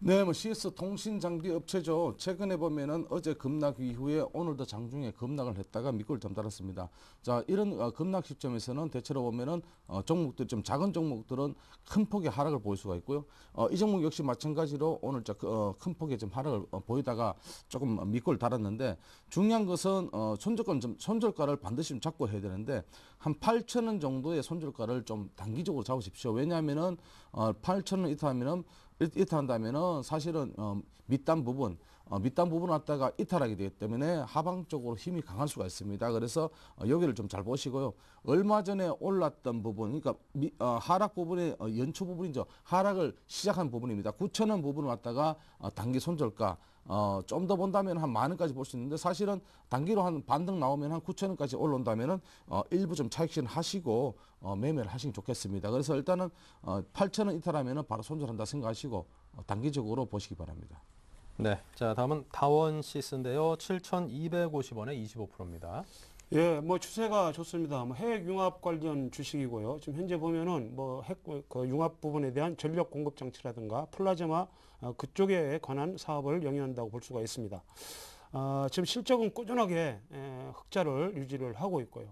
Speaker 5: 네, 뭐 CS 통신 장비 업체죠. 최근에 보면은 어제 급락 이후에 오늘도 장중에 급락을 했다가 밑골 전달했습니다. 자, 이런 급락 시점에서는 대체로 보면은 종목들 좀 작은 종목들은 큰 폭의 하락을 보일 수가 있고요. 이 종목 역시 마찬가지로 오늘 큰 폭의 좀 하락을 보이다가 조금 밑골 달았는데, 중요한 것은 손절가를 반드시 좀 잡고 해야 되는데 한 8,000원 정도의 손절가를 좀 단기적으로 잡으십시오. 왜냐하면은 8,000원 이탈한다면은 사실은 밑단 부분 왔다가 이탈하게 되기 때문에 하방 쪽으로 힘이 강할 수가 있습니다. 그래서 여기를 좀 잘 보시고요. 얼마 전에 올랐던 부분, 그러니까 하락 부분의 연초 부분이죠. 하락을 시작한 부분입니다. 9,000원 부분을 왔다가 단기 손절가 좀 더 본다면 한 10,000원까지 볼 수 있는데, 사실은 단기로 한 반등 나오면 한 9,000원까지 올라온다면은 일부 좀 차익 실현하시고 매매를 하시면 좋겠습니다. 그래서 일단은 8,000원 이탈하면은 바로 손절한다 생각하시고 단기적으로 보시기 바랍니다.
Speaker 1: 네, 자 다음은 다원시스인데요. 7,250원에 25%입니다.
Speaker 4: 예, 뭐 추세가 좋습니다. 뭐 핵 융합 관련 주식이고요. 지금 현재 보면은 뭐 핵 그 융합 부분에 대한 전력 공급 장치라든가 플라즈마 그쪽에 관한 사업을 영위한다고 볼 수가 있습니다. 지금 실적은 꾸준하게 흑자를 유지를 하고 있고요.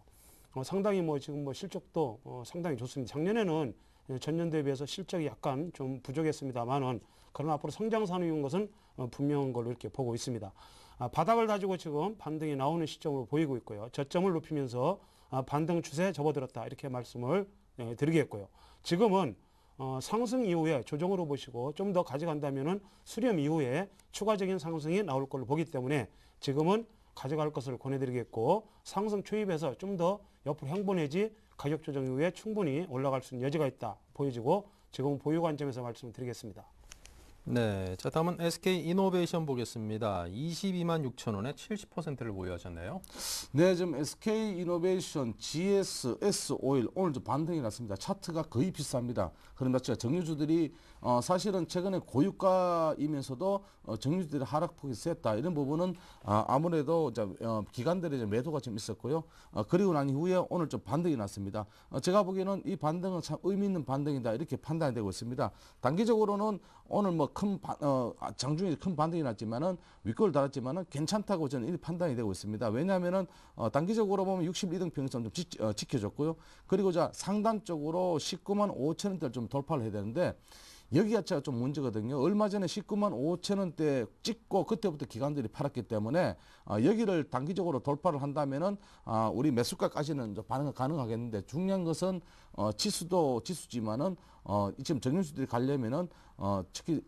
Speaker 4: 상당히 뭐 지금 뭐 실적도 상당히 좋습니다. 작년에는 전년 대비해서 실적이 약간 좀 부족했습니다만은 그러나 앞으로 성장산업인 것은 분명한 걸로 이렇게 보고 있습니다. 바닥을 다지고 지금 반등이 나오는 시점으로 보이고 있고요. 저점을 높이면서 반등 추세에 접어들었다 이렇게 말씀을 드리겠고요. 지금은 상승 이후에 조정으로 보시고 좀 더 가져간다면은 수렴 이후에 추가적인 상승이 나올 걸로 보기 때문에 지금은 가져갈 것을 권해드리겠고 상승 초입에서 좀 더 옆으로 행보 내지 가격 조정 이후에 충분히 올라갈 수 있는 여지가 있다 보여지고 지금 보유 관점에서 말씀을 드리겠습니다.
Speaker 1: 네, 자 다음은 SK이노베이션 보겠습니다. 22만 6천 원에 70%를 보유하셨네요.
Speaker 5: 네, 지금 SK이노베이션, GS, S-오일 오늘 좀 반등이 났습니다. 차트가 거의 비슷합니다. 그런데 정유주들이 사실은 최근에 고유가이면서도 정유주들의 하락폭이 셌다. 이런 부분은 아무래도 기관들의 매도가 좀 있었고요. 그리고 난 이후에 오늘 좀 반등이 났습니다. 제가 보기에는 이 반등은 참 의미 있는 반등이다. 이렇게 판단이 되고 있습니다. 단기적으로는 오늘 뭐 장중에 큰 반등이 났지만은 윗골을 달았지만은 괜찮다고 저는 이 판단이 되고 있습니다. 왜냐하면은 단기적으로 보면 62등 평선 좀 지켜줬고요. 그리고 상단적으로 19만 5천 원대를 좀 돌파를 해야 되는데 여기 자체가 좀 문제거든요. 얼마 전에 19만 5천 원대 찍고 그때부터 기관들이 팔았기 때문에 여기를 단기적으로 돌파를 한다면은 우리 매수가까지는 반응이 가능하겠는데 중요한 것은 지수도 지수지만은 지금 정유주들이 가려면은 특히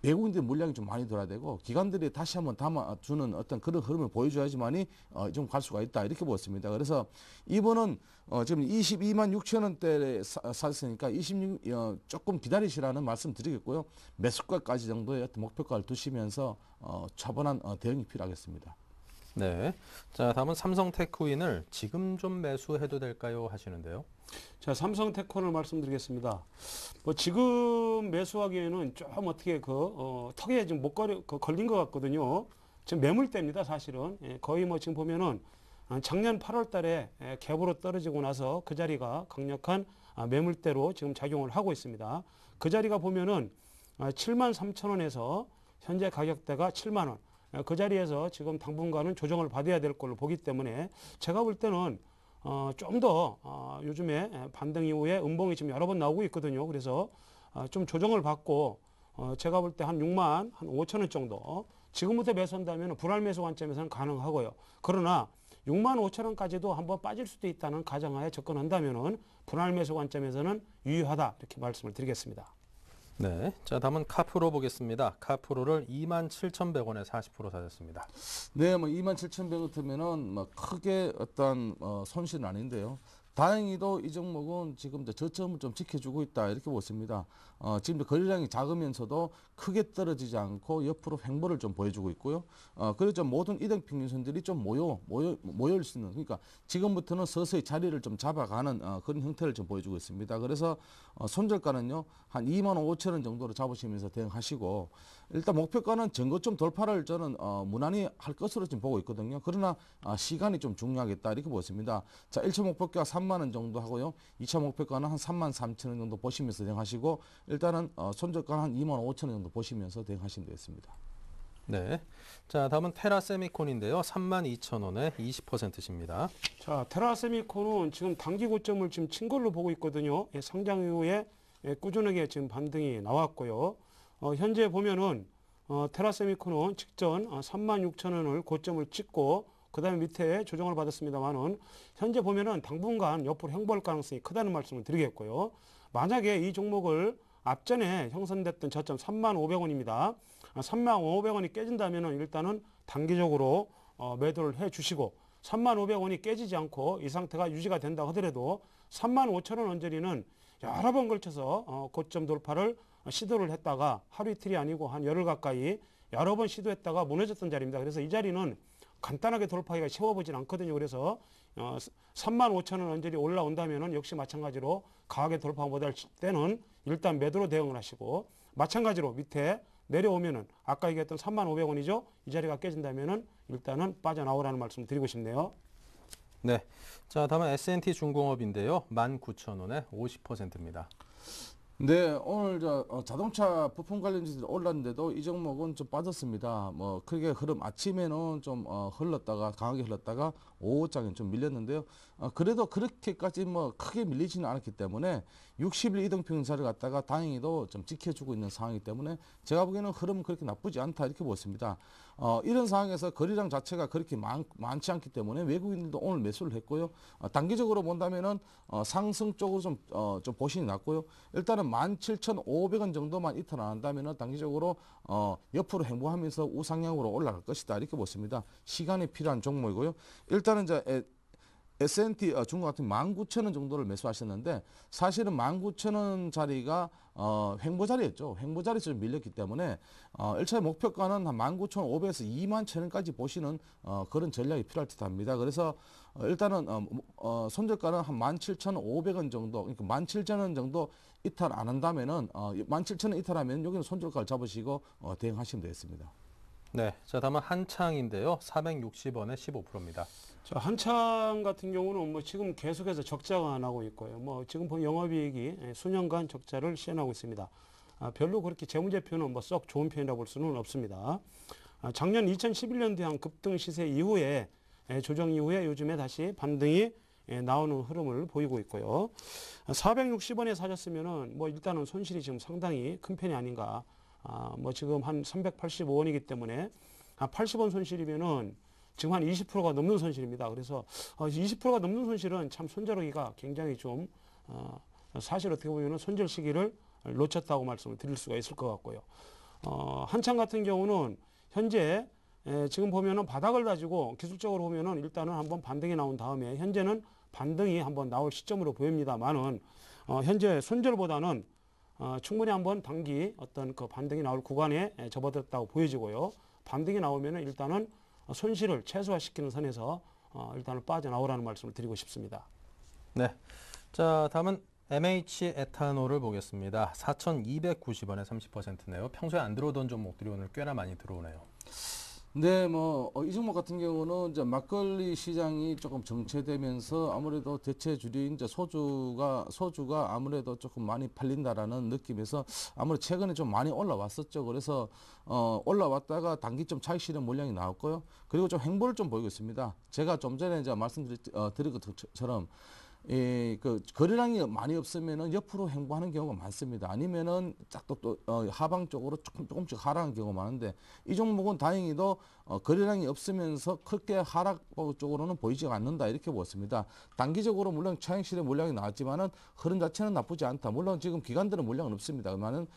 Speaker 5: 외국인들 물량이 좀 많이 돌아야 되고 기관들이 다시 한번 담아주는 어떤 그런 흐름을 보여줘야지만이 좀 갈 수가 있다 이렇게 보았습니다. 그래서 이번은 지금 22만 6천 원대에 샀으니까 조금 기다리시라는 말씀 드리겠고요. 매수가까지 정도의 어떤 목표가를 두시면서 차분한 대응이 필요하겠습니다.
Speaker 1: 네, 자 다음은 삼성테크윈을 지금 좀 매수해도 될까요 하시는데요.
Speaker 4: 자, 삼성테크원을 말씀드리겠습니다. 뭐 지금 매수하기에는 좀 어떻게 턱에 지금 걸린 것 같거든요. 지금 매물대입니다, 사실은. 거의 뭐 지금 보면은 작년 8월 달에 갭으로 떨어지고 나서 그 자리가 강력한 매물대로 지금 작용을 하고 있습니다. 그 자리가 보면은 7만 3천 원에서 현재 가격대가 7만 원. 그 자리에서 지금 당분간은 조정을 받아야 될 걸로 보기 때문에 제가 볼 때는 좀 더 요즘에 반등 이후에 음봉이 지금 여러 번 나오고 있거든요. 그래서 좀 조정을 받고 제가 볼 때 한 6만 한 5천 원 정도 지금부터 매수한다면 불알 매수 관점에서는 가능하고요. 그러나 6만 5천 원까지도 한번 빠질 수도 있다는 가정하에 접근한다면 불알 매수 관점에서는 유효하다 이렇게 말씀을 드리겠습니다.
Speaker 1: 네, 자 다음은 카프로 보겠습니다. 카프로를 27,100원에 40% 사셨습니다.
Speaker 5: 네, 뭐 27,100원이면은 뭐 크게 어떤 손실은 아닌데요. 다행히도 이 종목은 지금 저점을 좀 지켜주고 있다 이렇게 보습니다. 지금 거래량이 작으면서도 크게 떨어지지 않고 옆으로 횡보를 좀 보여주고 있고요. 그래서 모든 이등 평균선들이 좀 모여 있는 그러니까 지금부터는 서서히 자리를 좀 잡아가는 그런 형태를 좀 보여주고 있습니다. 그래서 손절가는요 한 2만 5천 원 정도로 잡으시면서 대응하시고 일단 목표가는 전고점 돌파를 저는 무난히 할 것으로 지금 보고 있거든요. 그러나 시간이 좀 중요하겠다 이렇게 보습니다. 자, 1차 목표가 3만 원 정도 하고요. 2차 목표가는 한 3만 3천 원 정도 보시면서 대응하시고 일단은 손절가는 한 2만 5천 원 정도 보시면서 대응하시면 되겠습니다.
Speaker 1: 네, 자 다음은 테라세미콘인데요. 32,000원에 20%십니다.
Speaker 4: 자, 테라세미콘은 지금 단기 고점을 지금 친 걸로 보고 있거든요. 상장 이후에 꾸준하게 지금 반등이 나왔고요. 현재 보면은 테라세미콘은 직전 36,000원을 고점을 찍고 그 다음에 밑에 조정을 받았습니다만은 현재 보면은 당분간 옆으로 행보할 가능성이 크다는 말씀을 드리겠고요. 만약에 이 종목을 앞전에 형성됐던 저점 35,500원입니다. 35,500원이 깨진다면은 일단은 단기적으로 매도를 해 주시고 35,500원이 깨지지 않고 이 상태가 유지가 된다 하더라도 35,000원 언저리는 여러 번 걸쳐서 고점 돌파를 시도를 했다가 하루 이틀이 아니고 한 열흘 가까이 여러 번 시도했다가 무너졌던 자리입니다. 그래서 이 자리는 간단하게 돌파하기가 쉬워 보진 않거든요. 그래서 35,000원 언저리 올라온다면은 역시 마찬가지로 강하게 돌파 못할 때는 일단 매도로 대응을 하시고 마찬가지로 밑에 내려오면은 아까 얘기했던 35,500원이죠. 이 자리가 깨진다면은 일단은 빠져나오라는 말씀 드리고 싶네요.
Speaker 1: 네. 자, 다음은 S&T 중공업인데요. 19,000원에 50%입니다.
Speaker 5: 네, 오늘 자동차 부품 관련주들이 올랐는데도 이 종목은 좀 빠졌습니다. 뭐 크게 흐름 아침에는 좀 흘렀다가 강하게 흘렀다가 오후장에 좀 밀렸는데요. 그래도 그렇게까지 뭐 크게 밀리지는 않았기 때문에 60일 이동평균차를 갖다가 다행히도 좀 지켜주고 있는 상황이기 때문에 제가 보기에는 흐름은 그렇게 나쁘지 않다 이렇게 보습니다. 이런 상황에서 거래량 자체가 그렇게 많지 않기 때문에 외국인들도 오늘 매수를 했고요. 단기적으로 본다면은 상승 쪽으로 좀 보신이 났고요. 일단은 17,500원 정도만 이탈 안 한다면은 단기적으로 옆으로 행보하면서 우상향으로 올라갈 것이다 이렇게 보습니다. 시간이 필요한 종목이고요. 일단은 이제 S&T 중국 같은 19,000원 정도를 매수하셨는데 사실은 19,000원 자리가 횡보 자리였죠. 횡보 자리에서 좀 밀렸기 때문에 1차의 목표가는 한 19,500에서 21,000원까지 보시는 그런 전략이 필요할 듯 합니다. 그래서 일단은 손절가는 한 17,500원 정도, 그러니까 17,000원 정도 이탈 안 한다면은 17,000원 이탈하면 여기는 손절가를 잡으시고 대응하시면 되겠습니다.
Speaker 1: 네. 자, 다음은 한창인데요. 460원에 15%입니다.
Speaker 4: 자, 한창 같은 경우는 뭐 지금 계속해서 적자가 나고 있고요. 뭐 지금 보면 영업이익이 수년간 적자를 시현하고 있습니다. 별로 그렇게 재무제표는 뭐 썩 좋은 편이라고 볼 수는 없습니다. 작년 2011년도에 한 급등 시세 이후에 조정 이후에 요즘에 다시 반등이 나오는 흐름을 보이고 있고요. 460원에 사셨으면은 뭐 일단은 손실이 지금 상당히 큰 편이 아닌가. 뭐 지금 한 385원이기 때문에 80원 손실이면은 지금 한 20%가 넘는 손실입니다. 그래서 20%가 넘는 손실은 참 손절하기가 굉장히 좀 사실 어떻게 보면은 손절 시기를 놓쳤다고 말씀을 드릴 수가 있을 것 같고요. 한창 같은 경우는 현재 지금 보면은 바닥을 다지고 기술적으로 보면은 일단은 한번 반등이 나온 다음에 현재는 반등이 한번 나올 시점으로 보입니다만은 현재 손절보다는 충분히 한번 단기 어떤 그 반등이 나올 구간에 접어들었다고 보여지고요. 반등이 나오면은 일단은 손실을 최소화시키는 선에서 일단은 빠져나오라는 말씀을 드리고 싶습니다.
Speaker 1: 네. 자, 다음은 MH 에탄올을 보겠습니다. 4,290원에 30%네요. 평소에 안 들어오던 종목들이 오늘 꽤나 많이 들어오네요.
Speaker 5: 네, 뭐 이 종목 같은 경우는 이제 막걸리 시장이 조금 정체되면서 아무래도 대체주류인 이제 소주가 아무래도 조금 많이 팔린다라는 느낌에서 아무래도 최근에 좀 많이 올라왔었죠. 그래서 올라왔다가 단기 좀 차익 실현 물량이 나왔고요. 그리고 좀 행보를 좀 보이고 있습니다. 제가 좀 전에 이제 말씀드린 것처럼 그 거래량이 많이 없으면은 옆으로 행보하는 경우가 많습니다. 아니면은 또 하방 쪽으로 조금씩 하락하는 경우가 많은데 이 종목은 다행히도 거래량이 없으면서 크게 하락 쪽으로는 보이지가 않는다 이렇게 보았습니다. 단기적으로 물론 차익 실현 물량이 나왔지만은 흐름 자체는 나쁘지 않다. 물론 지금 기관들은 물량은 없습니다. 그러면은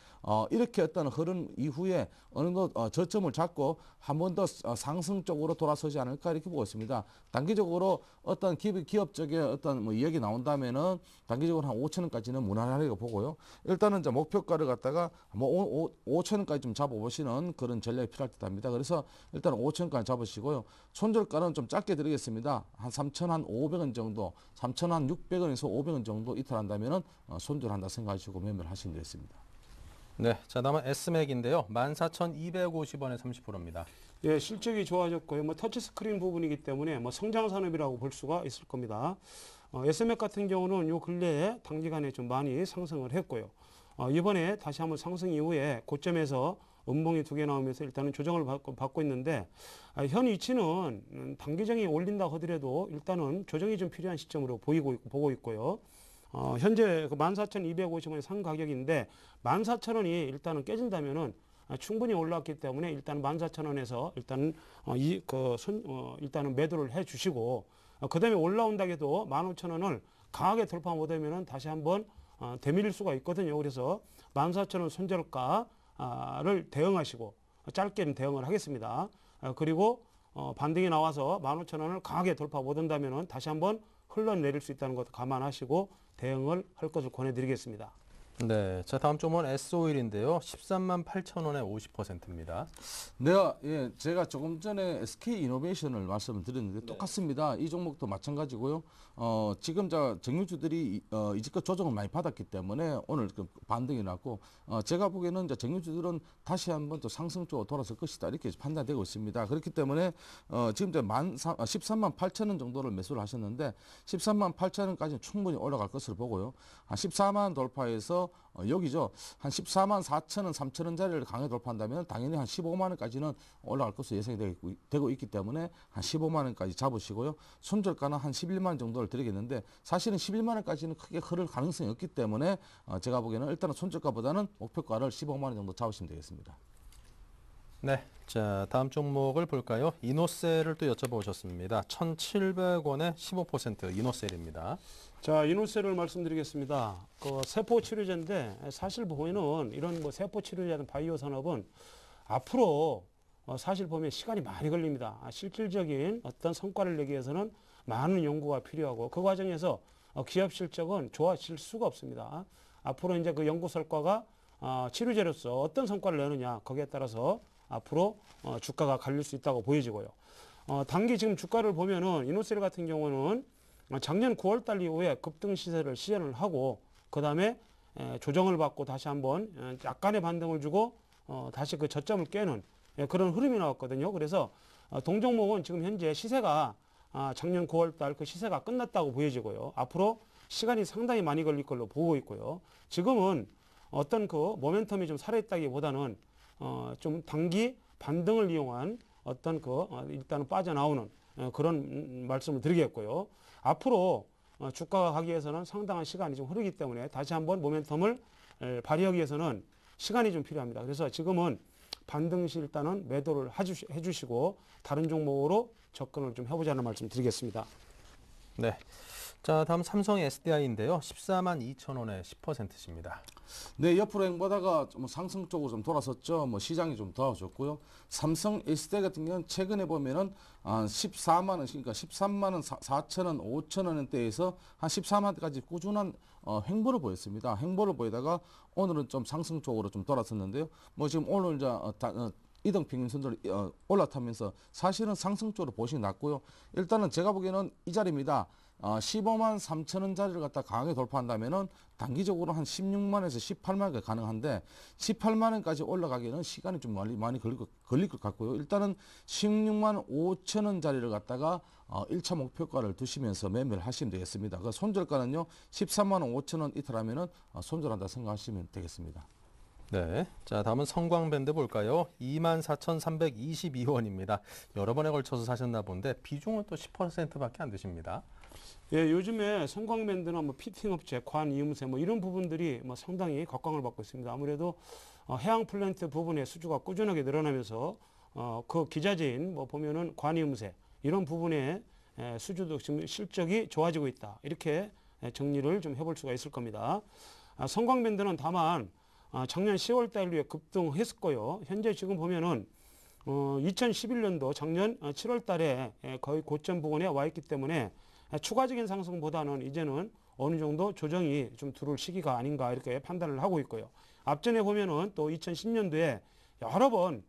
Speaker 5: 이렇게 어떤 흐름 이후에 어느 정도 저점을 잡고 한 번 더 상승 쪽으로 돌아서지 않을까 이렇게 보고 있습니다. 단기적으로 어떤 기업 쪽에 어떤 뭐 이야기 나온다면은 단기적으로 한 5,000원까지는 무난하게 보고요. 일단은 이제 목표가를 갖다가 뭐 5,000원까지 좀 잡아보시는 그런 전략이 필요할 듯 합니다. 그래서 일단 5,000원까지 잡으시고요. 손절가는 좀 작게 드리겠습니다. 한 3,500원 정도, 3,600원에서 500원 정도 이탈한다면은 손절한다 생각하시고 매매를 하시면 되겠습니다.
Speaker 1: 네. 자, 다음은 S맥인데요. 14,250원에 30%입니다.
Speaker 4: 예, 실적이 좋아졌고요. 뭐 터치스크린 부분이기 때문에 뭐 성장 산업이라고 볼 수가 있을 겁니다. SMX 같은 경우는 요 근래에 단기간에 좀 많이 상승을 했고요. 이번에 다시 한번 상승 이후에 고점에서 음봉이 2개 나오면서 일단은 조정을 받고 있는데 현 위치는 단기적인 올린다 하더라도 일단은 조정이 좀 필요한 시점으로 보고 있고요. 현재 그 14,250원의 상 가격인데 14,000원이 일단은 깨진다면은 충분히 올랐기 때문에 일단 14,000원에서 일단은 일단은 매도를 해 주시고 그다음에 올라온다 해도 15,000원을 강하게 돌파 못하면은 다시 한번 되밀릴 수가 있거든요. 그래서 14,000원 손절가를 대응하시고 짧게는 대응을 하겠습니다. 그리고 반등이 나와서 15,000원을 강하게 돌파 못한다면은 다시 한번 흘러내릴 수 있다는 것도 감안하시고 대응을 할 것을 권해드리겠습니다.
Speaker 1: 네, 자 다음 종목은 S-오일인데요. 13만 8천 원에 50%입니다.
Speaker 5: 제가 조금 전에 SK 이노베이션을 말씀을 드렸는데
Speaker 1: 네.
Speaker 5: 똑같습니다. 이 종목도 마찬가지고요. 지금 정유주들이 이제껏 조정을 많이 받았기 때문에 오늘 그 반등이 났고, 제가 보기에는 이제 정유주들은 다시 한번 또 상승 쪽으로 돌아설 것이다 이렇게 판단되고 있습니다. 그렇기 때문에 지금 이제 13만 8천 원 정도를 매수를 하셨는데 13만 8천 원까지는 충분히 올라갈 것으로 보고요. 한 14만 돌파해서 여기죠. 한 14만 4천 원, 3천 원짜리를 강하게 돌파한다면 당연히 한 15만 원까지는 올라갈 것으로 예상이 되고 있기 때문에 한 15만 원까지 잡으시고요. 손절가는 한 11만 원 정도를 드리겠는데 사실은 11만 원까지는 크게 흐를 가능성이 없기 때문에 제가 보기에는 일단은 손절가보다는 목표가를 15만 원 정도 잡으시면 되겠습니다.
Speaker 1: 네, 자 다음 종목을 볼까요? 이노셀을 또 여쭤보셨습니다. 1,700원에 15% 이노셀입니다.
Speaker 4: 자, 이노셀을 말씀드리겠습니다. 그 세포 치료제인데 사실 보면은 이런 뭐 세포 치료제나 바이오 산업은 앞으로 사실 보면 시간이 많이 걸립니다. 실질적인 어떤 성과를 내기 위해서는 많은 연구가 필요하고 그 과정에서 기업 실적은 좋아질 수가 없습니다. 앞으로 이제 그 연구 성과가 치료제로서 어떤 성과를 내느냐 거기에 따라서 앞으로 주가가 갈릴 수 있다고 보여지고요. 단기 지금 주가를 보면은 이노셀 같은 경우는 작년 9월 달 이후에 급등 시세를 시연을 하고 그 다음에 조정을 받고 다시 한번 약간의 반등을 주고 다시 그 저점을 깨는 그런 흐름이 나왔거든요. 그래서 동종목은 지금 현재 시세가 작년 9월 달 그 시세가 끝났다고 보여지고요. 앞으로 시간이 상당히 많이 걸릴 걸로 보고 있고요. 지금은 어떤 그 모멘텀이 좀 살아있다기보다는 좀 단기 반등을 이용한 어떤 그 일단은 빠져나오는 그런 말씀을 드리겠고요. 앞으로 주가가 가기 위해서는 상당한 시간이 좀 흐르기 때문에 다시 한번 모멘텀을 발휘하기 위해서는 시간이 좀 필요합니다. 그래서 지금은 반등 시 일단은 매도를 해주시고 다른 종목으로 접근을 좀 해보자는 말씀 드리겠습니다.
Speaker 1: 네, 자 다음 삼성 SDI인데요. 14만 2천 원에 10%입니다.
Speaker 5: 네, 옆으로 행보다가 좀 상승 쪽으로 좀 돌아섰죠. 뭐 시장이 좀 도와줬고요. 삼성 SDI 같은 경우는 최근에 보면은 14만 원, 그러니까 13만 원, 4천 원, 5천 원대에서 한 14만 원까지 꾸준한 횡보를 보였습니다. 횡보를 보이다가 오늘은 좀 상승 쪽으로 좀 돌아섰는데요. 뭐 지금 오늘 이제 이등평균선들이 올라타면서 사실은 상승 쪽으로 보시기 낫고요. 일단은 제가 보기에는 이 자리입니다. 15만 3천 원짜리를 갖다 강하게 돌파한다면은 단기적으로 한 16만 원에서 18만 원까지 가능한데 18만 원까지 올라가기에는 시간이 좀 많이 걸릴 것 같고요. 일단은 16만 5천 원짜리를 갖다가 1차 목표가를 두시면서 매매를 하시면 되겠습니다. 그 손절가는요 13만 5천 원 이탈하면은 손절한다 생각하시면 되겠습니다.
Speaker 1: 네, 자 다음은 성광밴드 볼까요? 24,322원입니다. 여러 번에 걸쳐서 사셨나 본데 비중은 또 10%밖에 안 되십니다.
Speaker 4: 예, 요즘에 성광밴드나 뭐 피팅업체, 관 이음새 뭐 이런 부분들이 뭐 상당히 각광을 받고 있습니다. 아무래도 해양 플랜트 부분의 수주가 꾸준하게 늘어나면서 그 기자재인 뭐 보면은 관 이음새 이런 부분의 수주도 지금 실적이 좋아지고 있다. 이렇게 정리를 좀 해볼 수가 있을 겁니다. 성광밴드는 다만 작년 10월 달 이후에 급등했었고요. 현재 지금 보면은 2011년도 작년 7월 달에 거의 고점 부근에 와 있기 때문에 추가적인 상승보다는 이제는 어느 정도 조정이 좀 들어올 시기가 아닌가 이렇게 판단을 하고 있고요. 앞전에 보면은 또 2010년도에 여러 번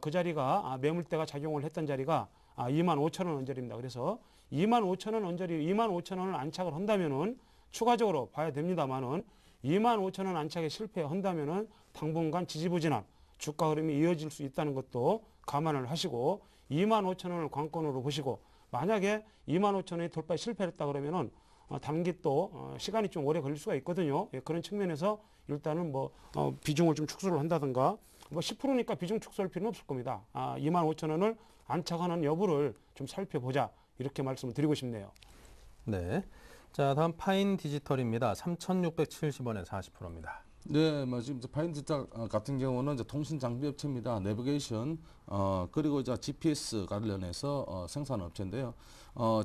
Speaker 4: 그 자리가 매물대가 작용을 했던 자리가 2만 5천 원 언저리입니다. 그래서 2만 5천 원 언저리 2만 5천 원을 안착을 한다면은 추가적으로 봐야 됩니다만은 2만 5천 원 안착에 실패한다면은 당분간 지지부진한 주가 흐름이 이어질 수 있다는 것도 감안을 하시고 2만 5천 원을 관건으로 보시고 만약에 2만 5천 원이 돌파에 실패했다 그러면은 단기 또 시간이 좀 오래 걸릴 수가 있거든요. 예, 그런 측면에서 일단은 뭐 비중을 좀 축소를 한다든가 뭐 10%니까 비중 축소할 필요는 없을 겁니다. 2만 5천 원을 안착하는 여부를 좀 살펴보자 이렇게 말씀을 드리고 싶네요.
Speaker 1: 네, 자 다음 파인 디지털입니다. 3,670원에 40%입니다.
Speaker 5: 네, 뭐 지금 파인디지털 같은 경우는 이제 통신 장비 업체입니다. 내비게이션 그리고 이제 GPS 관련해서 생산 업체인데요.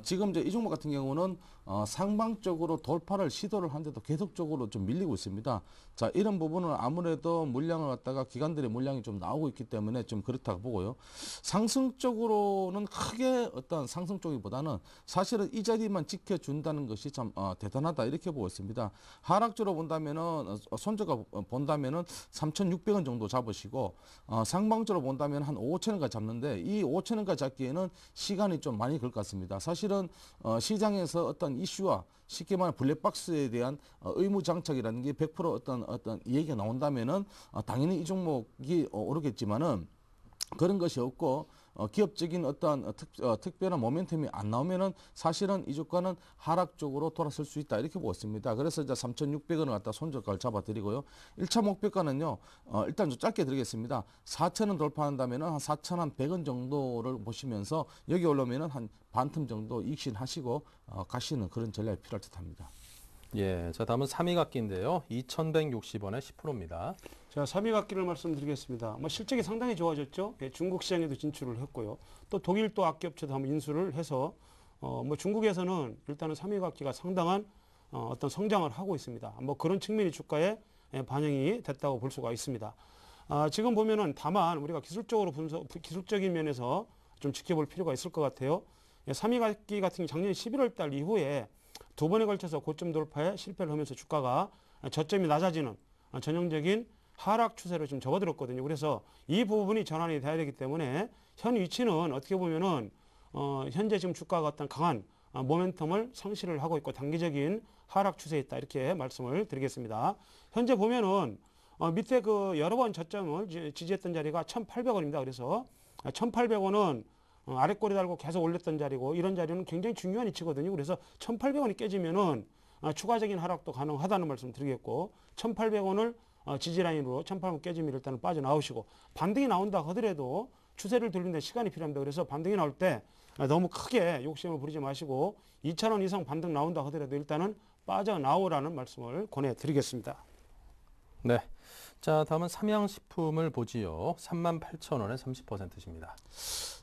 Speaker 5: 지금 이제 이 종목 같은 경우는 상방적으로 돌파를 시도를 하는데도 계속적으로 좀 밀리고 있습니다. 자, 이런 부분은 아무래도 물량을 갖다가 기관들의 물량이 좀 나오고 있기 때문에 좀 그렇다고 보고요. 상승적으로는 크게 어떤 상승 쪽이보다는 사실은 이 자리만 지켜준다는 것이 참 대단하다 이렇게 보고 있습니다. 하락적으로 본다면은 손저가 본다면은 3,600원 정도 잡으시고 상방적으로 본다면 한 5,000원까지 잡는데 이 5,000원까지 잡기에는 시간이 좀 많이 걸 것 같습니다. 사실은 시장에서 어떤 이슈와 쉽게 말하면 블랙박스에 대한 의무 장착이라는 게 100% 어떤 얘기가 나온다면은 당연히 이 종목이 오르겠지만은 그런 것이 없고 기업적인 어떤 특별한 모멘텀이 안 나오면은 사실은 이 주가는 하락 쪽으로 돌아설 수 있다 이렇게 보고 있습니다. 그래서 이제 3,600원을 갖다 손절가를 잡아드리고요. 1차 목표가는요. 일단 좀 짧게 드리겠습니다. 4,000원 돌파한다면은 한 4,100원 정도를 보시면서 여기 올라오면은 한 반틈 정도 익신하시고 가시는 그런 전략이 필요할 듯합니다.
Speaker 1: 예, 자 다음은 3위 각기인데요. 2,160원에 10%입니다.
Speaker 4: 자, 3위 악기를 말씀드리겠습니다. 뭐 실적이 상당히 좋아졌죠. 예, 중국 시장에도 진출을 했고요. 또 독일 또 악기업체도 한번 인수를 해서 뭐 중국에서는 일단은 3위 악기가 상당한 어떤 성장을 하고 있습니다. 뭐 그런 측면이 주가에 반영이 됐다고 볼 수가 있습니다. 지금 보면은 다만 우리가 기술적인 면에서 좀 지켜볼 필요가 있을 것 같아요. 예, 3위 악기 같은 경우 작년 11월 달 이후에 두 번에 걸쳐서 고점 돌파에 실패를 하면서 주가가 저점이 낮아지는 전형적인 하락 추세로 좀 접어들었거든요. 그래서 이 부분이 전환이 돼야 되기 때문에 현 위치는 어떻게 보면은 현재 지금 주가가 어떤 강한 모멘텀을 상실을 하고 있고 단기적인 하락 추세에 있다 이렇게 말씀을 드리겠습니다. 현재 보면은 밑에 그 여러 번 저점을 지지했던 자리가 1,800원입니다. 그래서 1,800원은 아랫꼬리 달고 계속 올렸던 자리고 이런 자리는 굉장히 중요한 위치거든요. 그래서 1,800원이 깨지면은 추가적인 하락도 가능하다는 말씀 드리겠고 1,800원을 지지라인으로 1,800원 깨지면 일단은 빠져나오시고 반등이 나온다 하더라도 추세를 돌리는 데 시간이 필요합니다. 그래서 반등이 나올 때 너무 크게 욕심을 부리지 마시고 2,000원 이상 반등 나온다 하더라도 일단은 빠져나오라는 말씀을 권해드리겠습니다.
Speaker 1: 네. 자, 다음은 삼양식품을 보지요. 38,000원에 30%입니다.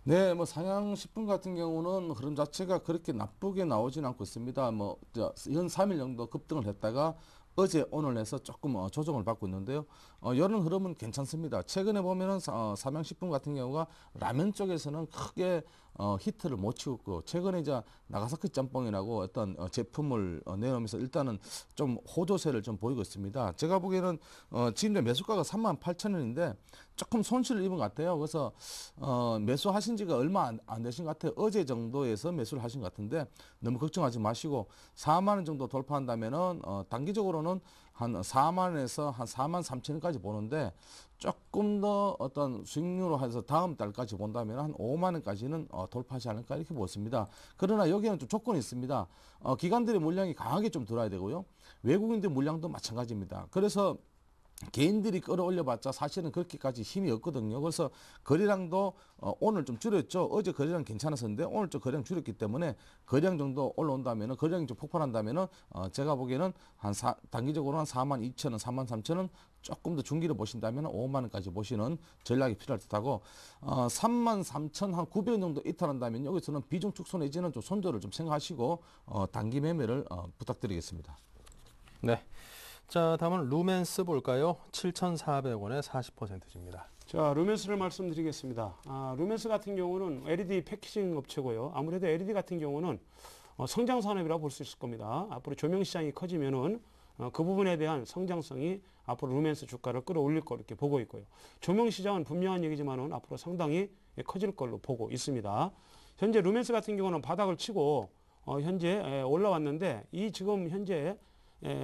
Speaker 5: 네, 뭐 상향식품 같은 경우는 흐름 자체가 그렇게 나쁘게 나오진 않고 있습니다. 뭐 연 3일 정도 급등을 했다가 어제 오늘 해서 조금 조정을 받고 있는데요. 이런 흐름은 괜찮습니다. 최근에 보면은 삼양식품 같은 경우가 라면 쪽에서는 크게 히트를 못 치고 최근에 이제 나가사키 짬뽕이라고 어떤 제품을 내놓으면서 일단은 좀 호조세를 좀 보이고 있습니다. 제가 보기에는 지금 매수가가 38,000원인데 조금 손실을 입은 것 같아요. 그래서 매수하신 지가 얼마 안 되신 것 같아요. 어제 정도에서 매수를 하신 것 같은데 너무 걱정하지 마시고 4만 원 정도 돌파한다면은 단기적으로는 한 4만 원에서 한 4만 3천 원까지 보는데 조금 더 어떤 수익률로 해서 다음 달까지 본다면 한 5만 원까지는 돌파하지 않을까 이렇게 보습니다. 그러나 여기는 좀 조건이 있습니다. 기관들의 물량이 강하게 좀 들어야 되고요. 외국인들 물량도 마찬가지입니다. 그래서 개인들이 끌어올려봤자 사실은 그렇게까지 힘이 없거든요. 그래서 거래량도 오늘 좀 줄였죠. 어제 거래량 괜찮았었는데 오늘 좀 거래량 줄였기 때문에 거래량 정도 올라온다면은 거래량이 좀 폭발한다면은 제가 보기에는 단기적으로 한 42,000원, 43,000원 조금 더 중기를 보신다면 5만 원까지 보시는 전략이 필요할 듯하고 33,000 한 900원 정도 이탈한다면 여기서는 비중 축소 내지는 좀 손절을 좀 생각하시고 단기 매매를 부탁드리겠습니다.
Speaker 1: 네. 자, 다음은 루멘스 볼까요? 7,400원에 40%입니다.
Speaker 4: 자, 루멘스를 말씀드리겠습니다. 루멘스 같은 경우는 LED 패키징 업체고요. 아무래도 LED 같은 경우는 성장 산업이라고 볼 수 있을 겁니다. 앞으로 조명 시장이 커지면은 그 부분에 대한 성장성이 앞으로 루멘스 주가를 끌어올릴 거 이렇게 보고 있고요. 조명 시장은 분명한 얘기지만은 앞으로 상당히 커질 걸로 보고 있습니다. 현재 루멘스 같은 경우는 바닥을 치고 현재 올라왔는데 이 지금 현재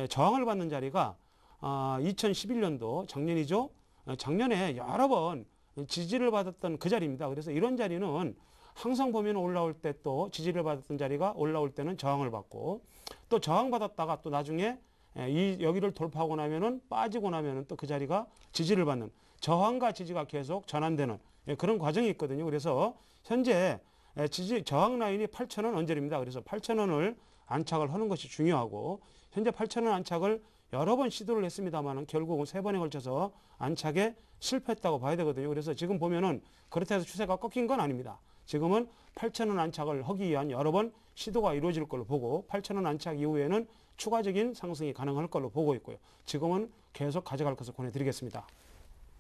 Speaker 4: 저항을 받는 자리가 2011년도 작년이죠. 작년에 여러 번 지지를 받았던 그 자리입니다. 그래서 이런 자리는 항상 보면 올라올 때 또 지지를 받았던 자리가 올라올 때는 저항을 받고 또 저항받았다가 또 나중에 여기를 돌파하고 나면은 빠지고 나면은 또 그 자리가 지지를 받는 저항과 지지가 계속 전환되는 그런 과정이 있거든요. 그래서 현재 저항 라인이 8,000원 언저리입니다. 그래서 8,000원을 안착을 하는 것이 중요하고 현재 8,000원 안착을 여러 번 시도를 했습니다만 결국은 3번에 걸쳐서 안착에 실패했다고 봐야 되거든요. 그래서 지금 보면은 그렇다 해서 추세가 꺾인 건 아닙니다. 지금은 8,000원 안착을 하기 위한 여러 번 시도가 이루어질 걸로 보고 8,000원 안착 이후에는 추가적인 상승이 가능할 걸로 보고 있고요. 지금은 계속 가져갈 것을 권해드리겠습니다.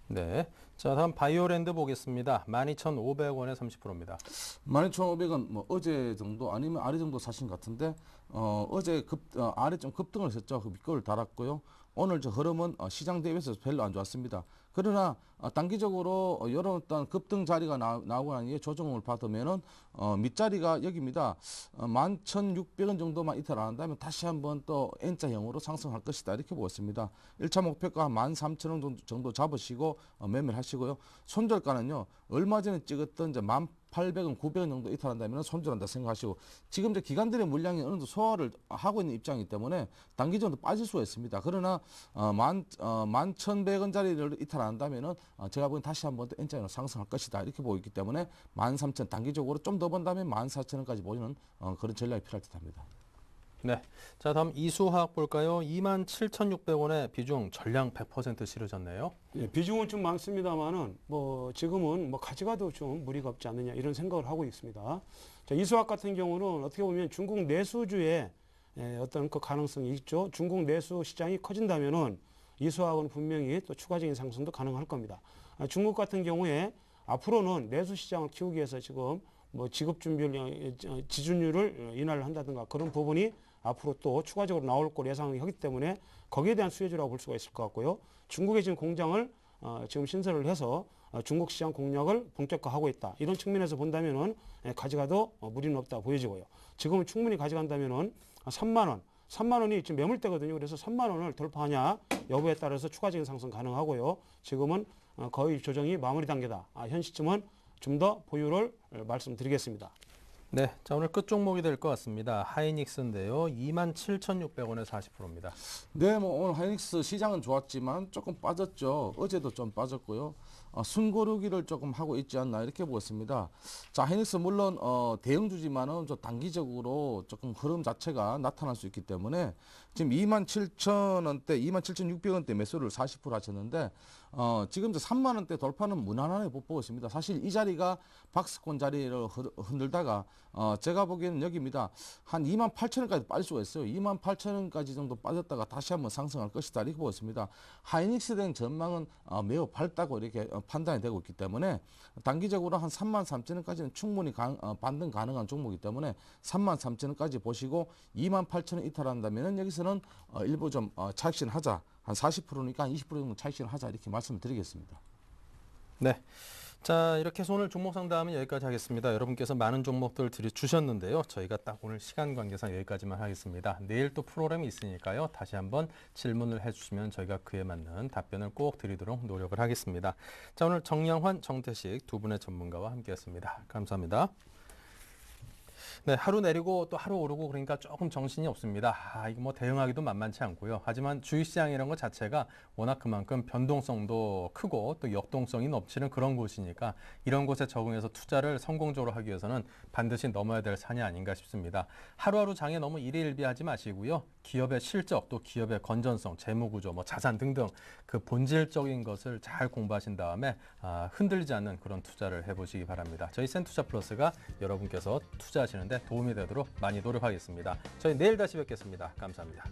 Speaker 1: 네. 자, 다음 바이오랜드 보겠습니다. 12,500원에 30%입니다.
Speaker 5: 12,500원 뭐 어제 정도 아니면 아래 정도 사신 것 같은데 어제 아래 좀 급등을 했었죠. 그 밑거를 달았고요. 오늘 저 흐름은 시장 대비해서 별로 안 좋았습니다. 그러나 단기적으로 이런 어떤 급등 자리가 나오고 나니 조정을 받으면은 밑자리가 여기입니다. 11,600원 정도만 이탈 안 한다면 다시 한번 또 N자형으로 상승할 것이다 이렇게 보고 있습니다. 1차 목표가 13,000원 정도 잡으시고 매매를 하시고요. 손절가는요. 얼마 전에 찍었던 이제 1,800원, 900원 정도 이탈한다면 손절한다 생각하시고 지금 이제 기관들의 물량이 어느 정도 소화를 하고 있는 입장이기 때문에 단기적으로 빠질 수가 있습니다. 그러나 11,100원짜리를 이탈한다면은 제가 보기엔 다시 한번 또 N자형으로 상승할 것이다 이렇게 보고 있기 때문에 13,000 단기적으로 좀 더 본다면 14,000원까지 보이는 그런 전략이 필요할 듯합니다.
Speaker 1: 네. 자, 다음 이수화학 볼까요? 27,600원에 비중 전량 100% 실으셨네요.
Speaker 4: 예, 비중은 좀 많습니다만은 뭐 지금은 뭐 가져가도 좀 무리가 없지 않느냐 이런 생각을 하고 있습니다. 자, 이수화학 같은 경우는 어떻게 보면 중국 내수주의 어떤 그 가능성이 있죠. 중국 내수 시장이 커진다면은 이수화학은 분명히 또 추가적인 상승도 가능할 겁니다. 중국 같은 경우에 앞으로는 내수 시장을 키우기 위해서 지금 뭐 지급 준비율, 지준율을 인하를 한다든가 그런 부분이 앞으로 또 추가적으로 나올 걸 예상을 하기 때문에 거기에 대한 수혜주라고 볼 수가 있을 것 같고요. 중국에 지금 공장을 지금 신설을 해서 중국 시장 공략을 본격화하고 있다. 이런 측면에서 본다면은 가져가도 무리는 없다 보여지고요. 지금은 충분히 가져간다면은 3만 원. 3만 원이 지금 매물대거든요. 그래서 3만 원을 돌파하냐 여부에 따라서 추가적인 상승 가능하고요. 지금은 거의 조정이 마무리 단계다. 현 시점은 좀 더 보유를 말씀드리겠습니다.
Speaker 1: 네. 자, 오늘 끝 종목이 될 것 같습니다. 하이닉스인데요. 27,600원에 40%입니다.
Speaker 5: 네, 뭐 오늘 하이닉스 시장은 좋았지만 조금 빠졌죠. 어제도 좀 빠졌고요. 순고르기를 조금 하고 있지 않나 이렇게 보겠습니다. 자, 하이닉스 물론 대형주지만은 좀 단기적으로 조금 흐름 자체가 나타날 수 있기 때문에 지금 27,000원대, 27,600원대 매수를 40% 하셨는데 지금 이제 3만 원대 돌파는 무난하게 보고 있습니다. 사실 이 자리가 박스권 자리를 흔들다가 제가 보기에는 여기입니다. 한 28,000원까지 빠질 수가 있어요. 28,000원까지 정도 빠졌다가 다시 한번 상승할 것이다 이렇게 보고 있습니다. 하이닉스에 대한 전망은 매우 밝다고 이렇게 판단이 되고 있기 때문에 단기적으로 한 33,000원까지는 충분히 반등 가능한 종목이기 때문에 33,000원까지 보시고 28,000원 이탈한다면 여기서는 일부 좀 차익 하자. 한 40%니까 한 20% 정도 차익 하자 이렇게 말씀을 드리겠습니다.
Speaker 1: 네. 자, 이렇게 해서 오늘 종목 상담은 여기까지 하겠습니다. 여러분께서 많은 종목들 주셨는데요. 저희가 딱 오늘 시간 관계상 여기까지만 하겠습니다. 내일 또 프로그램이 있으니까요. 다시 한번 질문을 해주시면 저희가 그에 맞는 답변을 꼭 드리도록 노력을 하겠습니다. 자, 오늘 정양환, 정태식 두 분의 전문가와 함께했습니다. 감사합니다. 네, 하루 내리고 또 하루 오르고 그러니까 조금 정신이 없습니다. 이거 뭐 대응하기도 만만치 않고요. 하지만 주식시장이라는 것 자체가 워낙 그만큼 변동성도 크고 또 역동성이 넘치는 그런 곳이니까 이런 곳에 적응해서 투자를 성공적으로 하기 위해서는 반드시 넘어야 될 산이 아닌가 싶습니다. 하루하루 장에 너무 일희일비하지 마시고요. 기업의 실적, 또 기업의 건전성, 재무구조, 뭐 자산 등등 그 본질적인 것을 잘 공부하신 다음에 흔들리지 않는 그런 투자를 해보시기 바랍니다. 저희 센투자플러스가 여러분께서 투자하시는데 도움이 되도록 많이 노력하겠습니다. 저희 내일 다시 뵙겠습니다. 감사합니다.